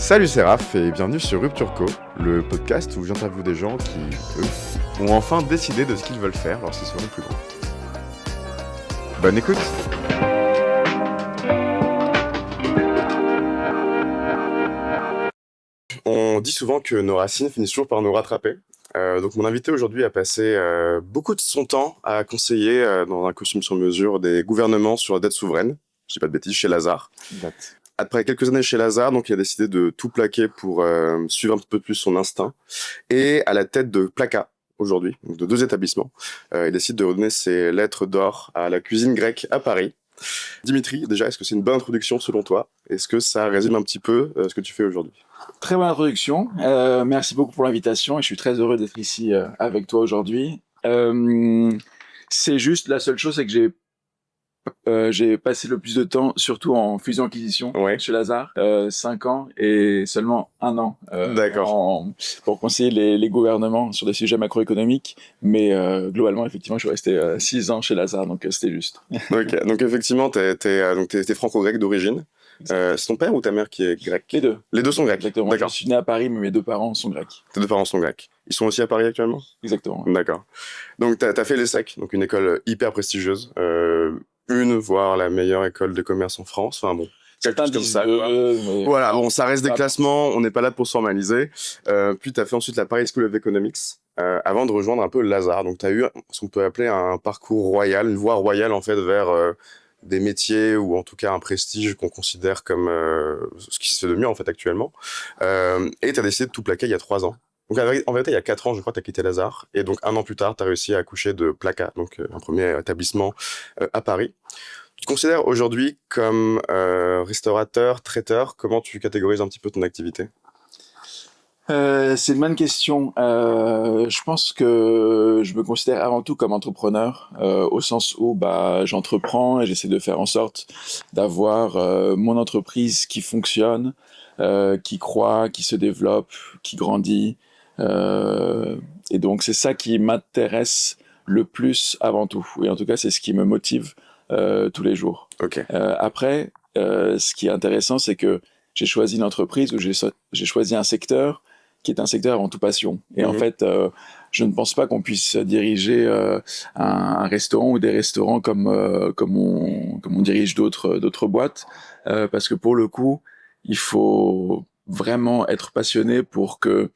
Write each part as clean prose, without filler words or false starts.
Salut, c'est Raph et bienvenue sur Rupture Co, le podcast où j'interviewe des gens qui, eux, ont enfin décidé de ce qu'ils veulent faire lorsqu'ils seront plus grands. Bonne écoute. On dit souvent que nos racines finissent toujours par nous rattraper. Donc mon invité aujourd'hui a passé beaucoup de son temps à conseiller dans un costume sur mesure des gouvernements sur la dette souveraine, je dis pas de bêtises, chez Lazare. Exact. Après quelques années chez Lazare, donc il a décidé de tout plaquer pour suivre un peu plus son instinct. Et à la tête de Plaka, aujourd'hui, donc de 2 établissements, il décide de redonner ses lettres d'or à la cuisine grecque à Paris. Dimitri, déjà, est-ce que c'est une bonne introduction selon toi? Est-ce que ça résume un petit peu ce que tu fais aujourd'hui? Très bonne introduction. Merci beaucoup pour l'invitation et je suis très heureux d'être ici avec toi aujourd'hui. C'est juste, la seule chose, c'est que j'ai passé le plus de temps, surtout en fusion-acquisition chez Lazare, 5 ans et seulement 1 an pour conseiller les gouvernements sur des sujets macroéconomiques. Mais globalement, effectivement, je suis resté 6 ans chez Lazare, donc c'était juste. Ok, donc effectivement, t'es franco-grec d'origine. C'est ton père ou ta mère qui est grec? Les deux. Les deux sont grecs. Exactement. D'accord. Je suis né à Paris, mais mes 2 parents sont grecs. Tes 2 parents sont grecs. Ils sont aussi à Paris actuellement? Exactement. Ouais. D'accord. Donc t'as fait l'ESSEC, donc une école hyper prestigieuse. Voire la meilleure école de commerce en France. Enfin bon, certains comme disent ça. mais... Voilà, bon, ça reste des classements, on n'est pas là pour se formaliser. Puis t'as fait ensuite la Paris School of Economics, avant de rejoindre un peu Lazare. Donc t'as eu ce qu'on peut appeler un parcours royal, une voie royale en fait vers des métiers ou en tout cas un prestige qu'on considère comme ce qui se fait de mieux en fait actuellement. Et t'as décidé de tout plaquer il y a 3 ans. Donc en vérité, il y a 4 ans, je crois, t'as quitté Lazare. Et donc 1 an plus tard, t'as réussi à accoucher de Plaka, donc un premier établissement à Paris. Tu te considères aujourd'hui comme restaurateur, traiteur? Comment tu catégorises un petit peu ton activité? C'est une bonne question. Je pense que je me considère avant tout comme entrepreneur, au sens où j'entreprends et j'essaie de faire en sorte d'avoir mon entreprise qui fonctionne, qui croît, qui se développe, qui grandit. Et donc c'est ça qui m'intéresse le plus avant tout. Et en tout cas, c'est ce qui me motive tous les jours. Ok. Après, ce qui est intéressant, c'est que j'ai choisi une entreprise où j'ai choisi un secteur qui est un secteur avant tout passion. Et en fait, je ne pense pas qu'on puisse diriger un restaurant ou des restaurants comme on dirige d'autres boîtes, parce que pour le coup, il faut vraiment être passionné pour que...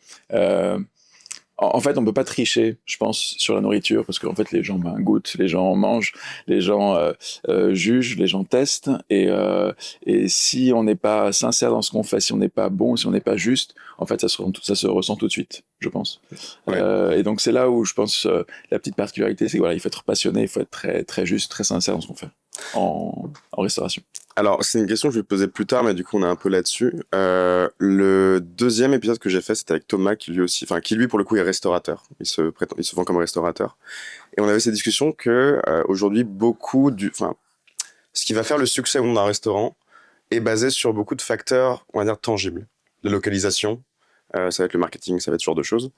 en fait, on peut pas tricher, je pense, sur la nourriture, parce qu'en fait, les gens goûtent, les gens mangent, les gens jugent, les gens testent, et si on n'est pas sincère dans ce qu'on fait, si on n'est pas bon, si on n'est pas juste, en fait, ça se ressent tout de suite, je pense. Ouais. Et donc, c'est là où je pense la petite particularité, c'est que voilà, il faut être passionné, il faut être très, très juste, très sincère dans ce qu'on fait en restauration. Alors, c'est une question que je vais poser plus tard, mais du coup, on est un peu là-dessus. Le 2e épisode que j'ai fait, c'était avec Thomas, qui lui, pour le coup, est restaurateur. Il se vend comme restaurateur. Et on avait cette discussion que, aujourd'hui, ce qui va faire le succès au monde d'un restaurant est basé sur beaucoup de facteurs, on va dire, tangibles. La localisation, ça va être le marketing, ça va être ce genre de choses.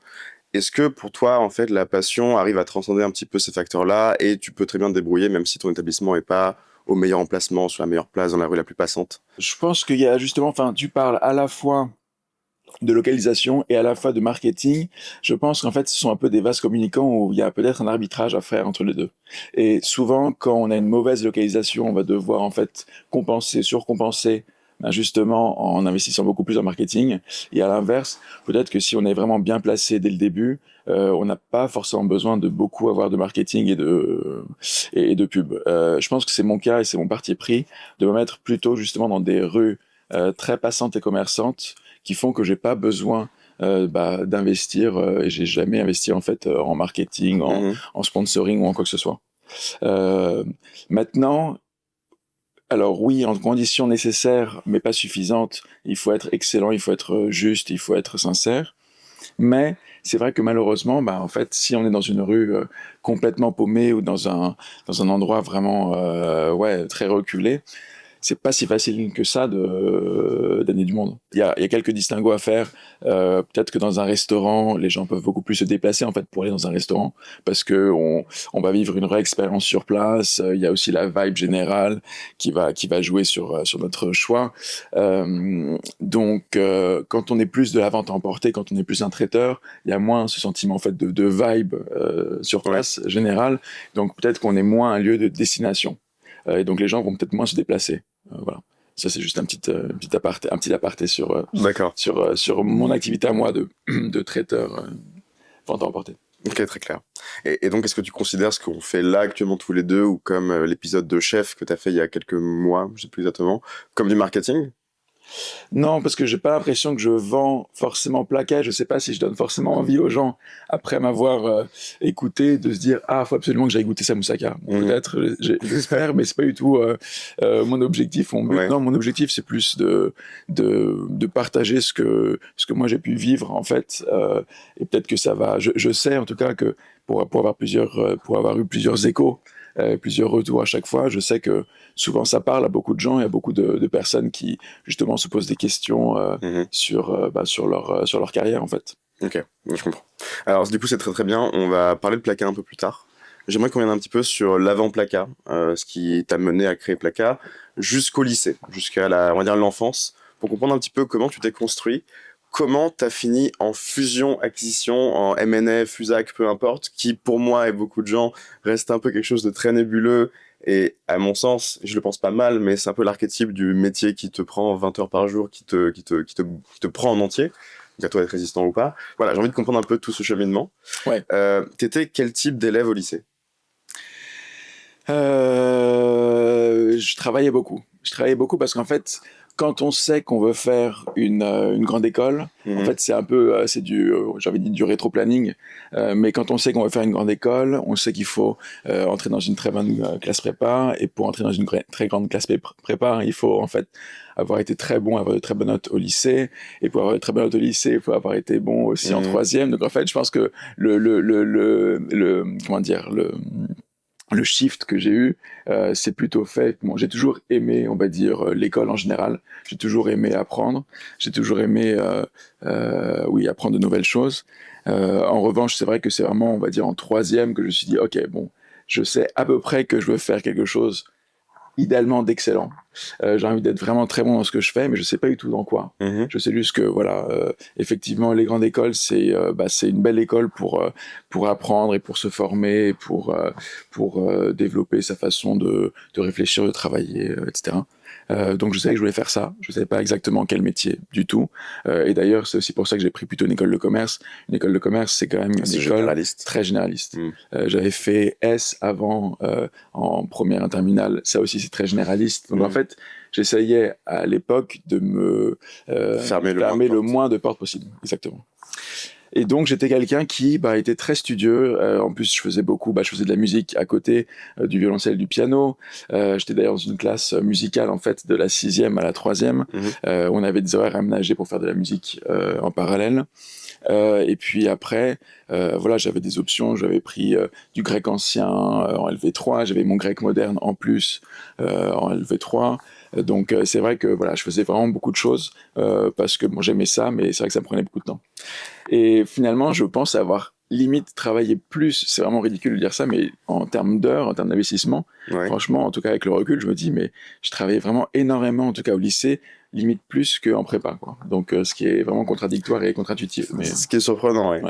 Est-ce que, pour toi, en fait, la passion arrive à transcender un petit peu ces facteurs-là et tu peux très bien te débrouiller, même si ton établissement n'est pas au meilleur emplacement, sur la meilleure place, dans la rue la plus passante? Je pense qu'il y a justement, tu parles à la fois de localisation et à la fois de marketing. Je pense qu'en fait, ce sont un peu des vases communicants où il y a peut-être un arbitrage à faire entre les deux. Et souvent, quand on a une mauvaise localisation, on va devoir en fait surcompenser, justement en investissant beaucoup plus en marketing. Et à l'inverse, peut-être que si on est vraiment bien placé dès le début, on n'a pas forcément besoin de beaucoup avoir de marketing et de pub. Je pense que c'est mon cas et c'est mon parti pris de me mettre plutôt justement dans des rues très passantes et commerçantes qui font que j'ai pas besoin d'investir et j'ai jamais investi en fait en marketing, en sponsoring ou en quoi que ce soit. Maintenant, alors oui, en conditions nécessaires mais pas suffisantes, il faut être excellent, il faut être juste, il faut être sincère. Mais c'est vrai que malheureusement, en fait, si on est dans une rue complètement paumée ou dans un endroit vraiment très reculé, c'est pas si facile que ça d'amener du monde. Il y a quelques distinguos à faire. Peut-être que dans un restaurant, les gens peuvent beaucoup plus se déplacer en fait pour aller dans un restaurant parce que on va vivre une vraie expérience sur place. Il y a aussi la vibe générale qui va jouer sur notre choix. Quand on est plus de la vente à emporter, quand on est plus un traiteur, il y a moins ce sentiment en fait de vibe sur place générale. Donc peut-être qu'on est moins un lieu de destination. Et donc les gens vont peut-être moins se déplacer. Voilà. Ça c'est juste un petit aparté sur mon activité à moi de traiteur vente à emporter. Ok, très clair. Et donc, est-ce que tu considères ce qu'on fait là actuellement tous les deux, ou comme l'épisode de Chef que tu as fait il y a quelques mois, je sais plus exactement, comme du marketing? Non, parce que j'ai pas l'impression que je vends forcément plaquage. Je sais pas si je donne forcément envie aux gens, après m'avoir écouté, de se dire ah, faut absolument que j'aille goûter ça moussaka. Peut-être, j'espère, mais c'est pas du tout mon objectif, mon but. Ouais. Non, mon objectif c'est plus de partager ce que moi j'ai pu vivre en fait, et peut-être que ça va. Je sais en tout cas que pour avoir eu plusieurs échos. Plusieurs retours à chaque fois. Je sais que souvent ça parle à beaucoup de gens. Il y a beaucoup de personnes qui justement se posent des questions sur leur carrière en fait. Ok, je comprends. Alors du coup c'est très très bien, on va parler de Plaka un peu plus tard. J'aimerais qu'on vienne un petit peu sur l'avant Plaka, ce qui t'a mené à créer Plaka, jusqu'au lycée, jusqu'à on va dire l'enfance, pour comprendre un petit peu comment tu t'es construit, comment t'as fini en fusion-acquisition, en M&A, Fusac, peu importe, qui pour moi et beaucoup de gens reste un peu quelque chose de très nébuleux, et à mon sens, je le pense pas mal, mais c'est un peu l'archétype du métier qui te prend 20 heures par jour, qui te prend en entier. Donc à toi d'être résistant ou pas. Voilà, j'ai envie de comprendre un peu tout ce cheminement. Ouais. T'étais quel type d'élève au lycée? Je travaillais beaucoup. Je travaillais beaucoup parce qu'en fait, quand on sait qu'on veut faire une grande école, en fait, c'est un peu, c'est j'avais dit du rétro-planning, mais quand on sait qu'on veut faire une grande école, on sait qu'il faut entrer dans une très bonne classe prépa, et pour entrer dans une très grande classe prépa, il faut en fait avoir été très bon, avoir de très bonnes notes au lycée, et pour avoir de très bonnes notes au lycée, il faut avoir été bon aussi en troisième. Donc en fait, je pense que comment dire, le shift que j'ai eu, c'est plutôt fait. Bon, j'ai toujours aimé, on va dire, l'école en général. J'ai toujours aimé apprendre. J'ai toujours aimé, oui, apprendre de nouvelles choses. En revanche, c'est vrai que c'est vraiment, on va dire, en troisième que je me suis dit, ok, bon, je sais à peu près que je veux faire quelque chose idéalement d'excellent. J'ai envie d'être vraiment très bon dans ce que je fais, mais je sais pas du tout dans quoi. Je sais juste que voilà, effectivement, les grandes écoles, c'est une belle école pour apprendre et pour se former, pour développer sa façon de réfléchir, de travailler, etc. Donc je savais que je voulais faire ça. Je savais pas exactement quel métier du tout. Et d'ailleurs, c'est aussi pour ça que j'ai pris plutôt une école de commerce. Une école de commerce, c'est quand même une école généraliste. Très généraliste. J'avais fait S avant en première et en terminale. Ça aussi, c'est très généraliste. Donc en fait, j'essayais à l'époque de me fermer le moins de portes possible. Exactement. Et donc j'étais quelqu'un qui était très studieux. En plus, je faisais de la musique à côté du violoncelle, du piano. J'étais d'ailleurs dans une classe musicale en fait de la 6e à la 3e. On avait des horaires aménagés pour faire de la musique en parallèle. Et puis après, voilà, j'avais des options. J'avais pris du grec ancien en LV3. J'avais mon grec moderne en plus en LV3. Donc c'est vrai que voilà, je faisais vraiment beaucoup de choses parce que bon, j'aimais ça, mais c'est vrai que ça me prenait beaucoup de temps. Et finalement, je pense avoir limite travaillé plus, c'est vraiment ridicule de dire ça, mais en termes d'heures, en termes d'investissement, franchement, en tout cas avec le recul, je me dis, mais je travaillais vraiment énormément, en tout cas au lycée, limite plus qu'en prépa, quoi. Donc ce qui est vraiment contradictoire et contre-intuitif. Mais... Ce qui est surprenant, ouais.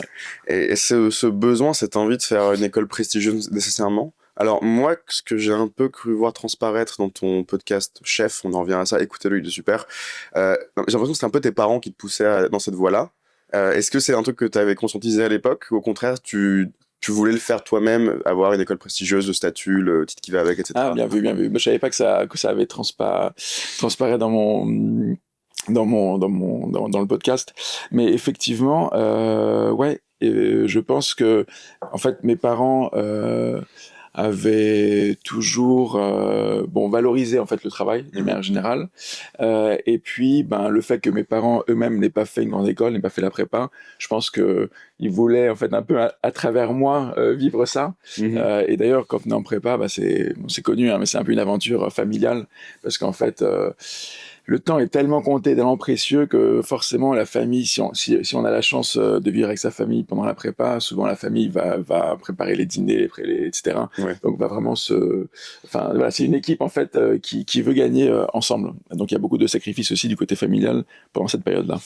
Et ce besoin, cette envie de faire une école prestigieuse nécessairement. Alors moi, ce que j'ai un peu cru voir transparaître dans ton podcast Chef, on en revient à ça, écoutez-le, il est super. J'ai l'impression que c'est un peu tes parents qui te poussaient dans cette voie-là. Est-ce que c'est un truc que tu avais conscientisé à l'époque, ou au contraire, tu voulais le faire toi-même, avoir une école prestigieuse, le statut, le titre qui va avec, etc. Ah, bien vu, bien vu. Je savais pas que ça avait transparé dans le podcast. Mais effectivement, ouais, je pense que, en fait, mes parents avait toujours valorisé en fait le travail de manière générale. Et puis le fait que mes parents eux-mêmes n'aient pas fait une grande école, n'aient pas fait la prépa, je pense que ils voulaient en fait un peu à travers moi vivre ça. Et d'ailleurs quand on est en prépa, c'est connu, hein, mais c'est un peu une aventure familiale parce qu'en fait le temps est tellement compté, tellement précieux que forcément la famille, si on a la chance de vivre avec sa famille pendant la prépa, souvent la famille va préparer les dîners, etc. Ouais. Donc va vraiment voilà, c'est une équipe en fait qui veut gagner ensemble. Donc il y a beaucoup de sacrifices aussi du côté familial pendant cette période-là.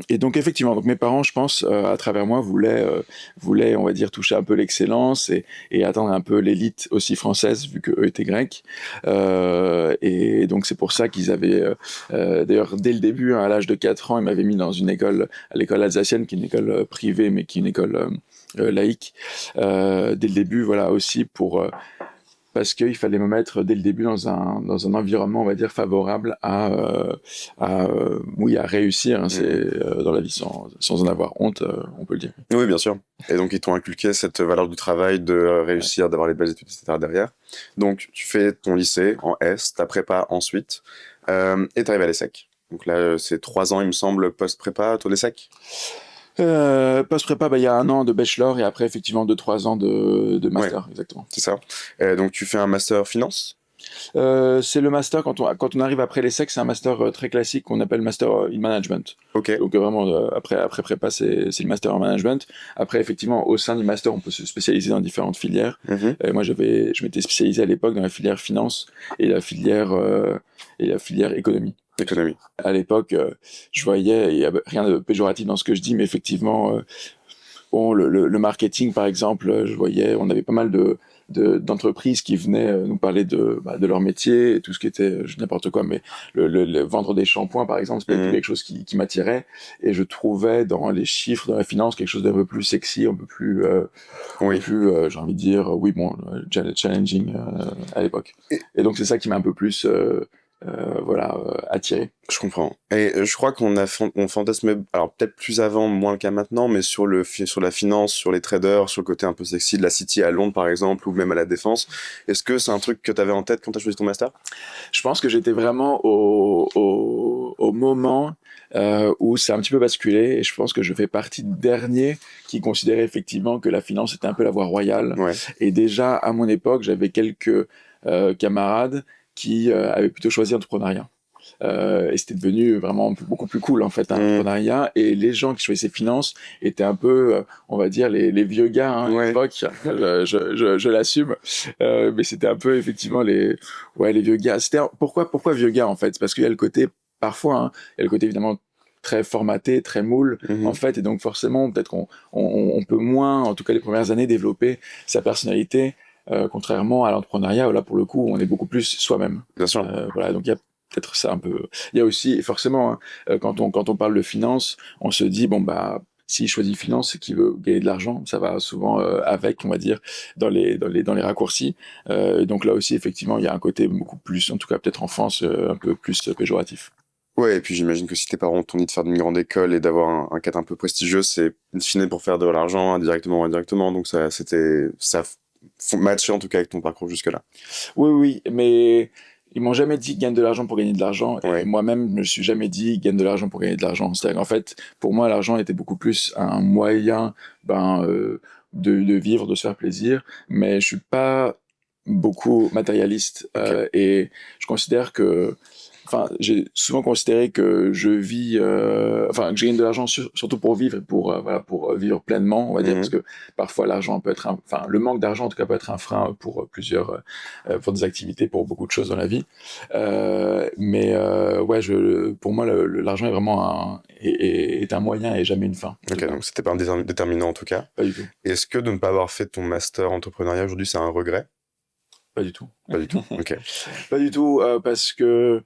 Et donc effectivement, donc mes parents, je pense, à travers moi, voulaient, on va dire, toucher un peu l'excellence et atteindre un peu l'élite aussi française, vu qu'eux étaient grecs. Et donc c'est pour ça qu'ils avaient, d'ailleurs, dès le début, hein, à l'âge de 4 ans, ils m'avaient mis dans une école, à l'école alsacienne, qui est une école privée, mais qui est une école laïque. Dès le début, voilà, aussi parce qu'il fallait me mettre dès le début dans un environnement, on va dire, favorable à réussir, hein, c'est dans la vie sans en avoir honte, on peut le dire. Oui, bien sûr. Et donc, ils t'ont inculqué cette valeur du travail, de réussir, d'avoir les belles études, etc. derrière. Donc, tu fais ton lycée en S, ta prépa ensuite, et tu arrives à l'ESSEC. Donc là, c'est 3 ans, il me semble, post-prépa, toi, l'ESSEC. Post-prépa, il y a 1 an de bachelor et après, effectivement, 2-3 ans de master, exactement. C'est ça. Donc, tu fais un master finance. C'est le master, quand on arrive après l'ESSEC, c'est un master très classique qu'on appelle master in management. Ok. Donc vraiment, après prépa, c'est le master en management. Après, effectivement, au sein du master, on peut se spécialiser dans différentes filières. Moi, je m'étais spécialisé à l'époque dans la filière finance et la filière économie. Économie. À l'époque, je voyais, il n'y a rien de péjoratif dans ce que je dis, mais effectivement, le marketing, par exemple, je voyais, on avait pas mal d'entreprises qui venaient nous parler de leur métier, et tout ce qui était n'importe quoi, mais le vendre des shampoings, par exemple, c'était quelque chose qui m'attirait, et je trouvais dans les chiffres de la finance quelque chose d'un peu plus sexy, un peu plus, j'ai envie de dire, challenging à l'époque. Et donc c'est ça qui m'a un peu plus attiré. Je comprends. Et je crois on fantasmait, alors peut-être plus avant, moins le cas maintenant, mais sur la finance, sur les traders, sur le côté un peu sexy de la City à Londres, par exemple, ou même à la Défense. Est-ce que c'est un truc que tu avais en tête quand tu as choisi ton master? Je pense que j'étais vraiment au moment où c'est un petit peu basculé, et je pense que je fais partie du dernier qui considérait effectivement que la finance était un peu la voie royale. Ouais. Et déjà, à mon époque, j'avais quelques camarades qui avaient plutôt choisi l'entrepreneuriat. Et c'était devenu vraiment beaucoup plus cool en fait, l'entrepreneuriat. Et les gens qui choisissaient finance étaient un peu, on va dire, les vieux gars à l'époque. Je l'assume. Mais c'était un peu effectivement les vieux gars. Pourquoi vieux gars en fait? Parce qu'il y a le côté, parfois, il y a le côté évidemment très formaté, très moule, en fait, et donc forcément, peut-être qu'on peut moins, en tout cas les premières années, développer sa personnalité, contrairement à l'entrepreneuriat, où là, pour le coup, on est beaucoup plus soi-même. Bien sûr. Voilà, donc il y a peut-être ça un peu. Il y a aussi, forcément, quand on parle de finance, on se dit, s'il choisit finance, c'est qu'il veut gagner de l'argent. Ça va souvent avec, on va dire, dans les raccourcis. Donc là aussi, effectivement, il y a un côté beaucoup plus, en tout cas peut-être en France, un peu plus péjoratif. Ouais, et puis j'imagine que si tes parents t'ont dit de faire une grande école et d'avoir un cadre un peu prestigieux, c'est in fine pour faire de l'argent, indirectement ou indirectement. Donc ça matchait en tout cas avec ton parcours jusque-là. Oui, mais ils m'ont jamais dit gagne de l'argent pour gagner de l'argent. Ouais. Et moi-même, je me suis jamais dit gagne de l'argent pour gagner de l'argent. C'est-à-dire qu'en fait, pour moi, l'argent était beaucoup plus un moyen de vivre, de se faire plaisir. Mais je suis pas beaucoup matérialiste. Okay. Et je considère que j'ai souvent considéré que je vis, que je gagne de l'argent surtout pour vivre et pour vivre pleinement, on va dire, parce que parfois l'argent peut être le manque d'argent en tout cas peut être un frein pour pour des activités, pour beaucoup de choses dans la vie. Pour moi, l'argent est vraiment est un moyen et jamais une fin. Ok, donc c'était pas un déterminant en tout cas. Pas du tout. Est-ce que de ne pas avoir fait ton master entrepreneuriat aujourd'hui, c'est un regret? Pas du tout. Pas du tout, ok. Pas du tout, parce que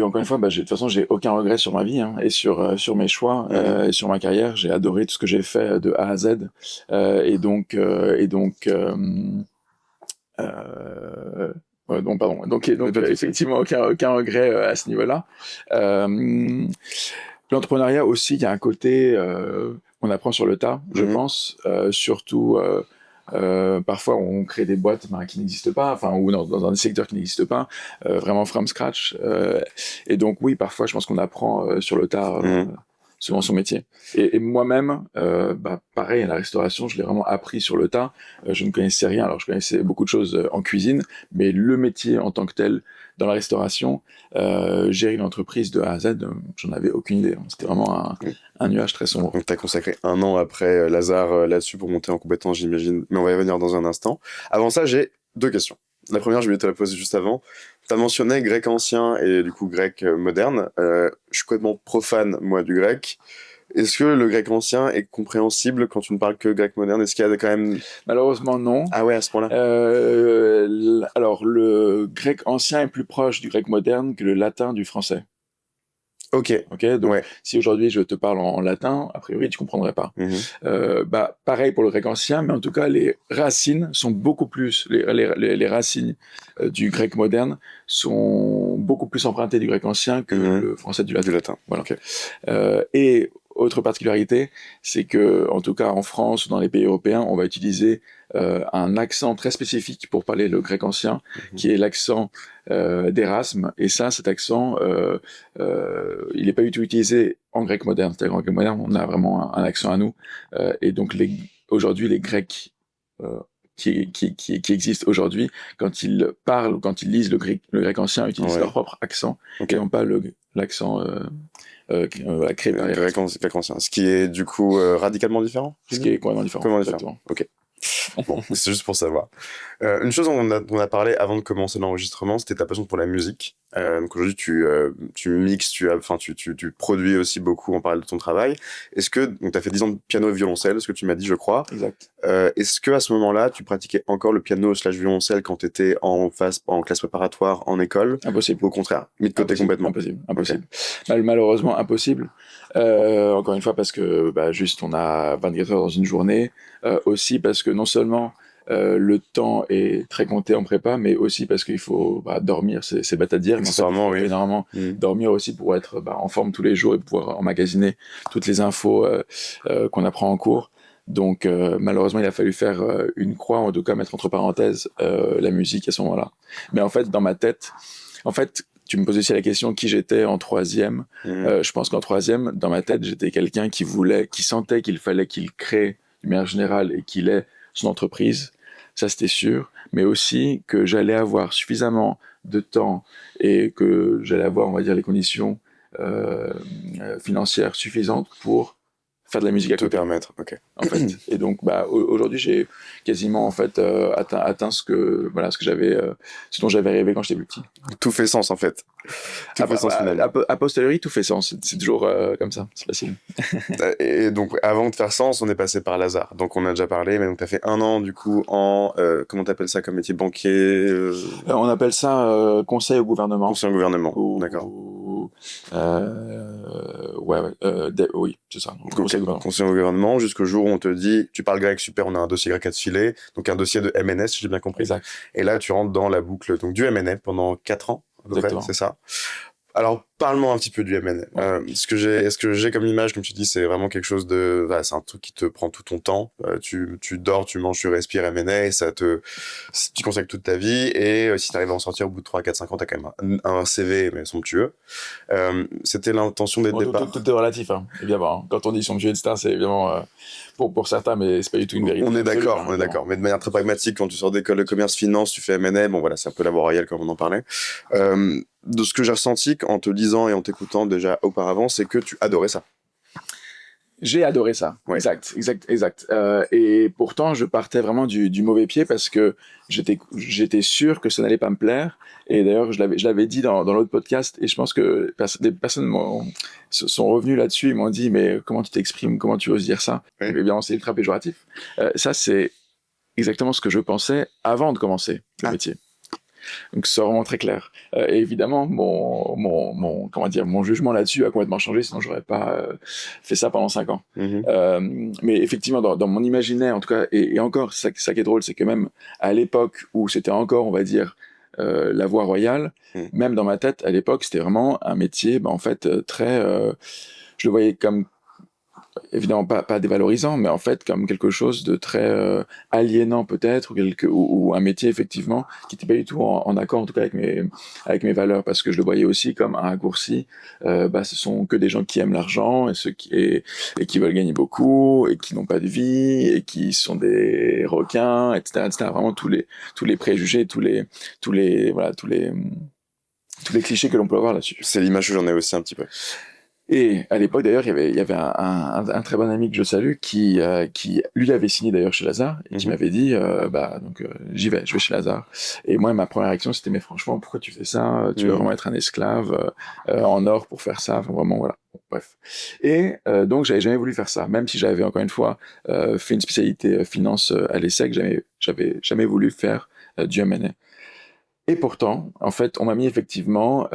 encore une fois, de toute façon, j'ai aucun regret sur ma vie et sur mes choix et sur ma carrière. J'ai adoré tout ce que j'ai fait de A à Z, et donc effectivement aucun regret à ce niveau-là. L'entrepreneuriat aussi, il y a un côté on apprend sur le tas, je pense, surtout Parfois, on crée des boîtes qui n'existent pas, enfin, ou dans des secteurs qui n'existent pas, vraiment from scratch. Et donc, oui, parfois, je pense qu'on apprend sur le tard. Souvent son métier. Et moi-même, pareil, à la restauration, je l'ai vraiment appris sur le tas. Je ne connaissais rien, alors je connaissais beaucoup de choses en cuisine, mais le métier en tant que tel, dans la restauration, gérer une entreprise de A à Z, j'en avais aucune idée. C'était vraiment un nuage très sombre. Donc, tu as consacré 1 an après Lazare là-dessus pour monter en compétence, j'imagine. Mais on va y revenir dans un instant. Avant ça, j'ai 2 questions. La première, je vais te la poser juste avant. Tu as mentionné grec ancien et du coup grec moderne. Je suis complètement profane, moi, du grec. Est-ce que le grec ancien est compréhensible quand tu ne parles que grec moderne? Est-ce qu'il y a quand même... Malheureusement, non. Ah ouais, à ce point-là. Alors, le grec ancien est plus proche du grec moderne que le latin du français. Ok. Donc, ouais. si aujourd'hui je te parle en latin, a priori, tu comprendrais pas. Pareil pour le grec ancien, mais en tout cas, les racines sont beaucoup plus... Les racines du grec moderne sont beaucoup plus empruntées du grec ancien que le français du latin. Voilà. Okay. Et autre particularité, c'est que, en tout cas en France ou dans les pays européens, on va utiliser un accent très spécifique pour parler le grec ancien, qui est l'accent d'Erasme. Et ça, cet accent, il n'est pas du tout utilisé en grec moderne. C'est-à-dire qu'en grec moderne, on a vraiment un accent à nous. Et donc, aujourd'hui, les Grecs qui existent aujourd'hui, quand ils parlent ou quand ils lisent le grec ancien, utilisent leur propre accent, et non pas l'accent créé par grec ancien. Ce qui est du coup radicalement différent. Ce qui est complètement différent. Exactement. Ok. Bon, c'est juste pour savoir. Une chose dont on a parlé avant de commencer l'enregistrement, c'était ta passion pour la musique. Donc aujourd'hui, tu mixes, tu produis aussi beaucoup en parallèle de ton travail. Est-ce que, donc tu as fait 10 ans de piano et violoncelle, ce que tu m'as dit, je crois. Exact. Est-ce que à ce moment-là, tu pratiquais encore le piano/violoncelle quand tu étais en classe préparatoire en école? Impossible. Au contraire, mis de côté complètement. Impossible. Okay. Malheureusement, impossible. Encore une fois, parce que juste on a 24 heures dans une journée. Aussi parce que non seulement le temps est très compté en prépa, mais aussi parce qu'il faut dormir, c'est bête à dire, mais en fait, énormément dormir aussi pour être en forme tous les jours et pouvoir emmagasiner toutes les infos qu'on apprend en cours. Donc malheureusement, il a fallu faire une croix, en tout cas mettre entre parenthèses la musique à ce moment-là. Mais en fait, dans ma tête, tu me posais aussi la question qui j'étais en troisième. Je pense qu'en troisième, dans ma tête, j'étais quelqu'un qui sentait qu'il fallait qu'il crée d'une manière générale et qu'il ait son entreprise, ça c'était sûr, mais aussi que j'allais avoir suffisamment de temps et que j'allais avoir, on va dire, les conditions financières suffisantes pour faire de la musique à côté. Te permettre, ok. En fait. Et donc, aujourd'hui, j'ai quasiment atteint ce dont j'avais rêvé quand j'étais plus petit. Tout fait sens en fait. Tout fait sens finalement. A posteriori, tout fait sens. C'est toujours comme ça, c'est facile. Et donc, avant de faire sens, on est passé par Lazare. Donc, on a déjà parlé, mais donc t'as fait 1 an du coup en comment t'appelles ça comme métier, banquier On appelle ça conseil au gouvernement. Conseil au gouvernement. D'accord. Oui, c'est ça. Conseil au gouvernement, jusqu'au jour où on te dit, tu parles grec, super, on a un dossier grec à te filer, donc un dossier de MNS, si j'ai bien compris. Exact. Et là, tu rentres dans la boucle donc, du MNA pendant 4 ans, à peu près, c'est ça. Alors, parle-moi un petit peu du MNA. Ce que j'ai comme image, comme tu dis, c'est vraiment quelque chose de... c'est un truc qui te prend tout ton temps. Tu dors, tu manges, tu respires MNA, et tu consacres toute ta vie, et si tu arrives à en sortir au bout de 3, 4, 5 ans, t'as quand même un CV, mais somptueux. C'était l'intention dès le départ. Tout est relatif, hein, évidemment. Quand on dit somptueux, etc., c'est évidemment... pour certains, mais c'est pas du tout une vérité. On est d'accord. Mais de manière très pragmatique, quand tu sors d'école de commerce, finance, tu fais MNA, bon voilà, c'est un peu la voie royale comme on en parlait. De ce que j'ai ressenti en te lisant et en t'écoutant déjà auparavant, c'est que tu adorais ça. J'ai adoré ça. Ouais. Exact. Et pourtant, je partais vraiment du mauvais pied parce que j'étais sûr que ça n'allait pas me plaire. Et d'ailleurs, je l'avais dit dans l'autre podcast, et je pense que des personnes sont revenues là-dessus, ils m'ont dit, mais comment tu t'exprimes, comment tu oses dire ça? Oui. Évidemment, c'est ultra péjoratif. Ça, c'est exactement ce que je pensais avant de commencer le métier. Donc c'est vraiment très clair. Et évidemment, mon jugement là-dessus a complètement changé, sinon j'aurais pas fait ça pendant 5 ans. Mais effectivement, dans mon imaginaire, en tout cas, et encore, ça qui est drôle, c'est que même à l'époque où c'était encore, on va dire, la voie royale, même dans ma tête, à l'époque, c'était vraiment un métier, en fait, très... je le voyais comme évidemment pas dévalorisant, mais en fait comme quelque chose de très aliénant peut-être, ou un métier effectivement qui n'était pas du tout en accord en tout cas avec mes valeurs, parce que je le voyais aussi comme un raccourci. Ce sont que des gens qui aiment l'argent et qui veulent gagner beaucoup et qui n'ont pas de vie et qui sont des requins, etc., etc. Vraiment tous les préjugés, tous les clichés que l'on peut avoir là-dessus. C'est l'image que j'en ai aussi un petit peu. Et à l'époque, d'ailleurs, il y avait un très bon ami que je salue qui lui avait signé d'ailleurs chez Lazare et qui m'avait dit, j'y vais, je vais chez Lazare. Et moi, ma première réaction, c'était, mais franchement, pourquoi tu fais ça? Tu vas vraiment être un esclave en or pour faire ça. Enfin, vraiment, voilà. Bon, bref. Et donc, j'avais jamais voulu faire ça, même si j'avais encore une fois fait une spécialité finance à l'ESSEC, j'avais jamais voulu faire du M&A. Et pourtant, en fait, on m'a mis effectivement,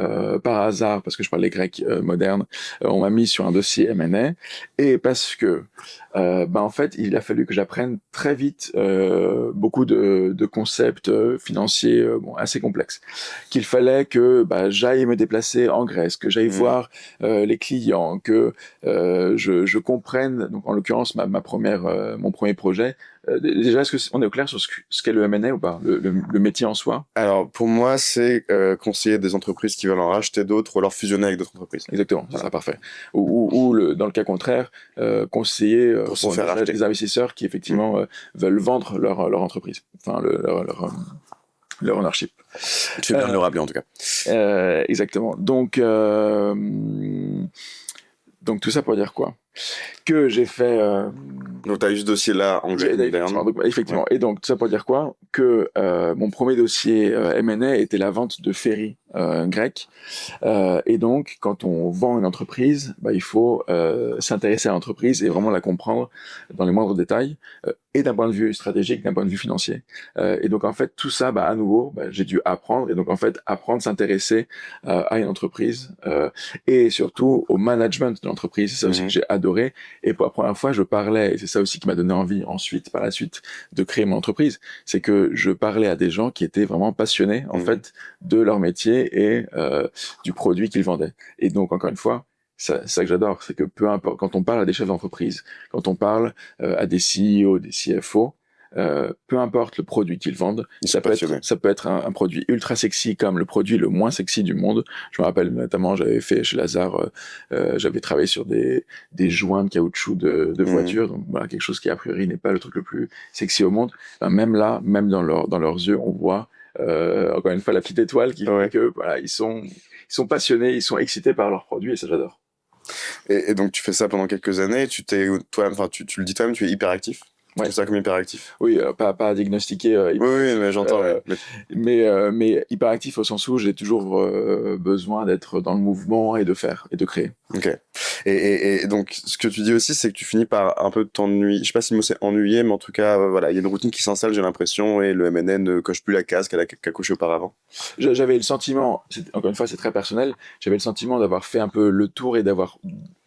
par hasard, parce que je parle les Grecs modernes, on m'a mis sur un dossier M&A, et parce que, en fait, il a fallu que j'apprenne très vite beaucoup de concepts financiers assez complexes, qu'il fallait que j'aille me déplacer en Grèce, que j'aille voir les clients, que je comprenne, donc en l'occurrence mon premier projet. Déjà, est-ce qu'on est au clair sur ce qu'est le M&A ou pas, le métier en soi? Alors, pour moi, c'est conseiller des entreprises qui veulent en racheter d'autres ou alors fusionner avec d'autres entreprises. Exactement, ça sera parfait. Dans le cas contraire, conseiller pour se faire racheter. des investisseurs qui effectivement veulent vendre leur entreprise, enfin leur ownership. Tu fais bien de le rappeler en tout cas. Exactement. Donc tout ça pour dire quoi? Que j'ai fait. Donc, tu as eu ce dossier-là en grec moderne. Effectivement. Ouais. Et donc, tout ça pour dire quoi? Que mon premier dossier M&A était la vente de ferries grecs. Et donc, quand on vend une entreprise, il faut s'intéresser à l'entreprise et vraiment la comprendre dans les moindres détails, et d'un point de vue stratégique, d'un point de vue financier. Et donc, en fait, tout ça, à nouveau, j'ai dû apprendre. Et donc, en fait, apprendre, s'intéresser à une entreprise et surtout au management de l'entreprise. C'est ça aussi que j'ai adoré. Et pour la première fois, je parlais, et c'est ça aussi qui m'a donné envie ensuite, par la suite, de créer mon entreprise, c'est que je parlais à des gens qui étaient vraiment passionnés, en fait, de leur métier et du produit qu'ils vendaient. Et donc, encore une fois, c'est ça que j'adore, c'est que peu importe, quand on parle à des chefs d'entreprise, quand on parle à des CEO, des CFO, peu importe le produit qu'ils vendent, ça peut être un produit ultra sexy comme le produit le moins sexy du monde. Je me rappelle notamment, j'avais fait chez Lazare, j'avais travaillé sur des joints de caoutchouc de voitures, donc voilà, quelque chose qui a priori n'est pas le truc le plus sexy au monde. Même là, même dans leurs yeux, on voit encore une fois la petite étoile qui fait que voilà, ils sont passionnés, ils sont excités par leurs produits et ça j'adore. Et donc tu fais ça pendant quelques années, tu le dis toi-même, tu es hyperactif. Ouais. C'est ça comme hyperactif. Oui, pas diagnostiqué. Oui, mais j'entends. Mais hyperactif au sens où j'ai toujours besoin d'être dans le mouvement et de faire et de créer. Ok. Et donc, ce que tu dis aussi, c'est que tu finis par un peu t'ennuyer. Je sais pas si le mot c'est ennuyé, mais en tout cas, voilà, il y a une routine qui s'installe, j'ai l'impression, et le M&A ne coche plus la case qu'elle a coché auparavant. J'avais le sentiment, encore une fois, c'est très personnel, j'avais le sentiment d'avoir fait un peu le tour et d'avoir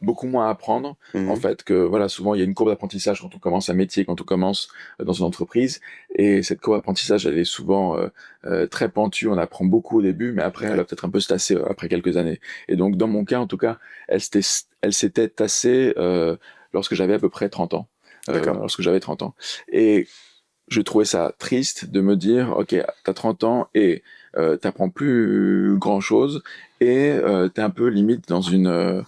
beaucoup moins à apprendre. En fait, que voilà, souvent il y a une courbe d'apprentissage quand on commence un métier, quand on commence dans une entreprise, et cette courbe d'apprentissage, elle est souvent très pentue, on apprend beaucoup au début, mais après, elle va peut-être un peu se tasser après quelques années. Et donc, dans mon cas, en tout cas, elle s'était tassée lorsque j'avais à peu près 30 ans. Lorsque j'avais 30 ans. Et je trouvais ça triste de me dire, ok, t'as 30 ans et t'apprends plus grand chose et t'es un peu limite dans une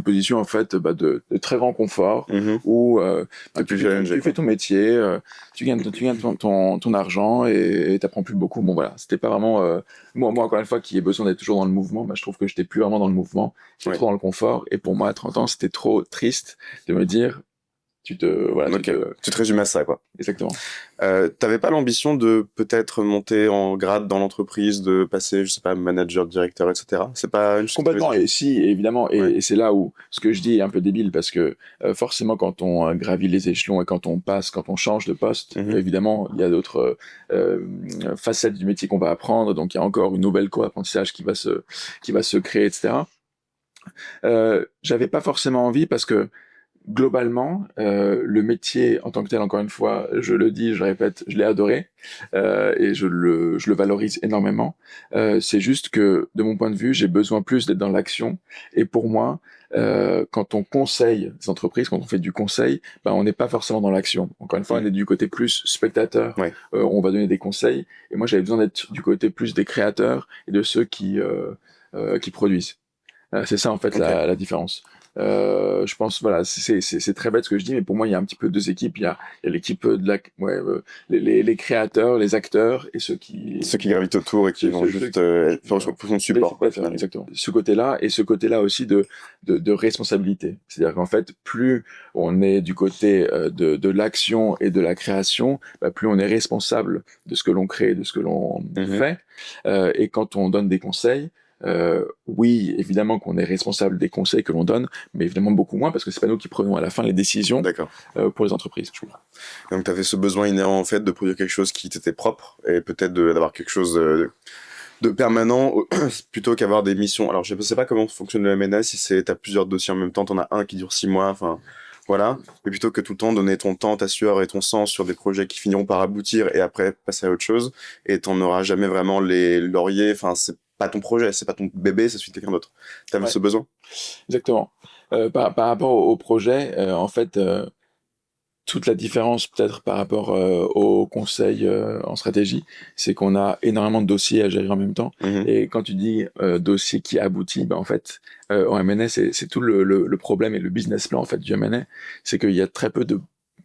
position en fait de très grand confort où tu fais ton métier, tu gagnes ton argent et t'apprends plus beaucoup. Bon voilà, c'était pas vraiment moi encore une fois qui ai besoin d'être toujours dans le mouvement, je trouve que j'étais plus vraiment dans le mouvement, j'étais trop dans le confort et pour moi à 30 ans c'était trop triste de me dire tu te résumes à ça, quoi. Exactement. T'avais pas l'ambition de peut-être monter en grade dans l'entreprise, de passer, je sais pas, manager, directeur, etc. C'est pas une chose. Complètement, et si, évidemment, et c'est là où ce que je dis est un peu débile parce que forcément quand on gravit les échelons et quand on change de poste, évidemment, il y a d'autres facettes du métier qu'on va apprendre, donc il y a encore une nouvelle courbe d'apprentissage qui va se créer, etc. J'avais pas forcément envie parce que globalement, le métier en tant que tel, encore une fois, je le dis, je le répète, je l'ai adoré et je le valorise énormément. C'est juste que, de mon point de vue, j'ai besoin plus d'être dans l'action. Et pour moi, quand on conseille des entreprises, quand on fait du conseil, ben, on n'est pas forcément dans l'action. Encore une fois, on est du côté plus spectateur. Ouais. On va donner des conseils. Et moi, j'avais besoin d'être du côté plus des créateurs et de ceux qui produisent. C'est ça en fait la différence. Je pense voilà, c'est très bête ce que je dis, mais pour moi il y a un petit peu deux équipes. Il y a l'équipe de les créateurs, les acteurs et ceux qui gravitent autour et qui vont juste faire une fonction de support. Exactement. Ce côté-là et ce côté-là aussi de responsabilité. C'est-à-dire qu'en fait, plus on est du côté de l'action et de la création, bah, plus on est responsable de ce que l'on crée, de ce que l'on fait. Et quand on donne des conseils, oui, évidemment qu'on est responsable des conseils que l'on donne, mais évidemment beaucoup moins parce que c'est pas nous qui prenons à la fin les décisions pour les entreprises. Donc tu avais ce besoin inhérent en fait de produire quelque chose qui t'était propre et peut-être d'avoir quelque chose de permanent plutôt qu'avoir des missions. Alors je sais pas comment fonctionne le MNS, si t'as plusieurs dossiers en même temps, t'en as un qui dure 6 mois, enfin voilà, mais plutôt que tout le temps donner ton temps, ta sueur et ton sang sur des projets qui finiront par aboutir et après passer à autre chose, et t'en auras jamais vraiment les lauriers, enfin c'est pas ton projet, c'est pas ton bébé, c'est celui de quelqu'un d'autre. T'avais ce besoin? Exactement. Par rapport au projet, en fait, toute la différence peut-être par rapport au conseil en stratégie, c'est qu'on a énormément de dossiers à gérer en même temps. Et quand tu dis dossier qui aboutit, ben en fait, en M&A, c'est tout le problème et le business plan en fait du M&A, c'est qu'il y a très peu de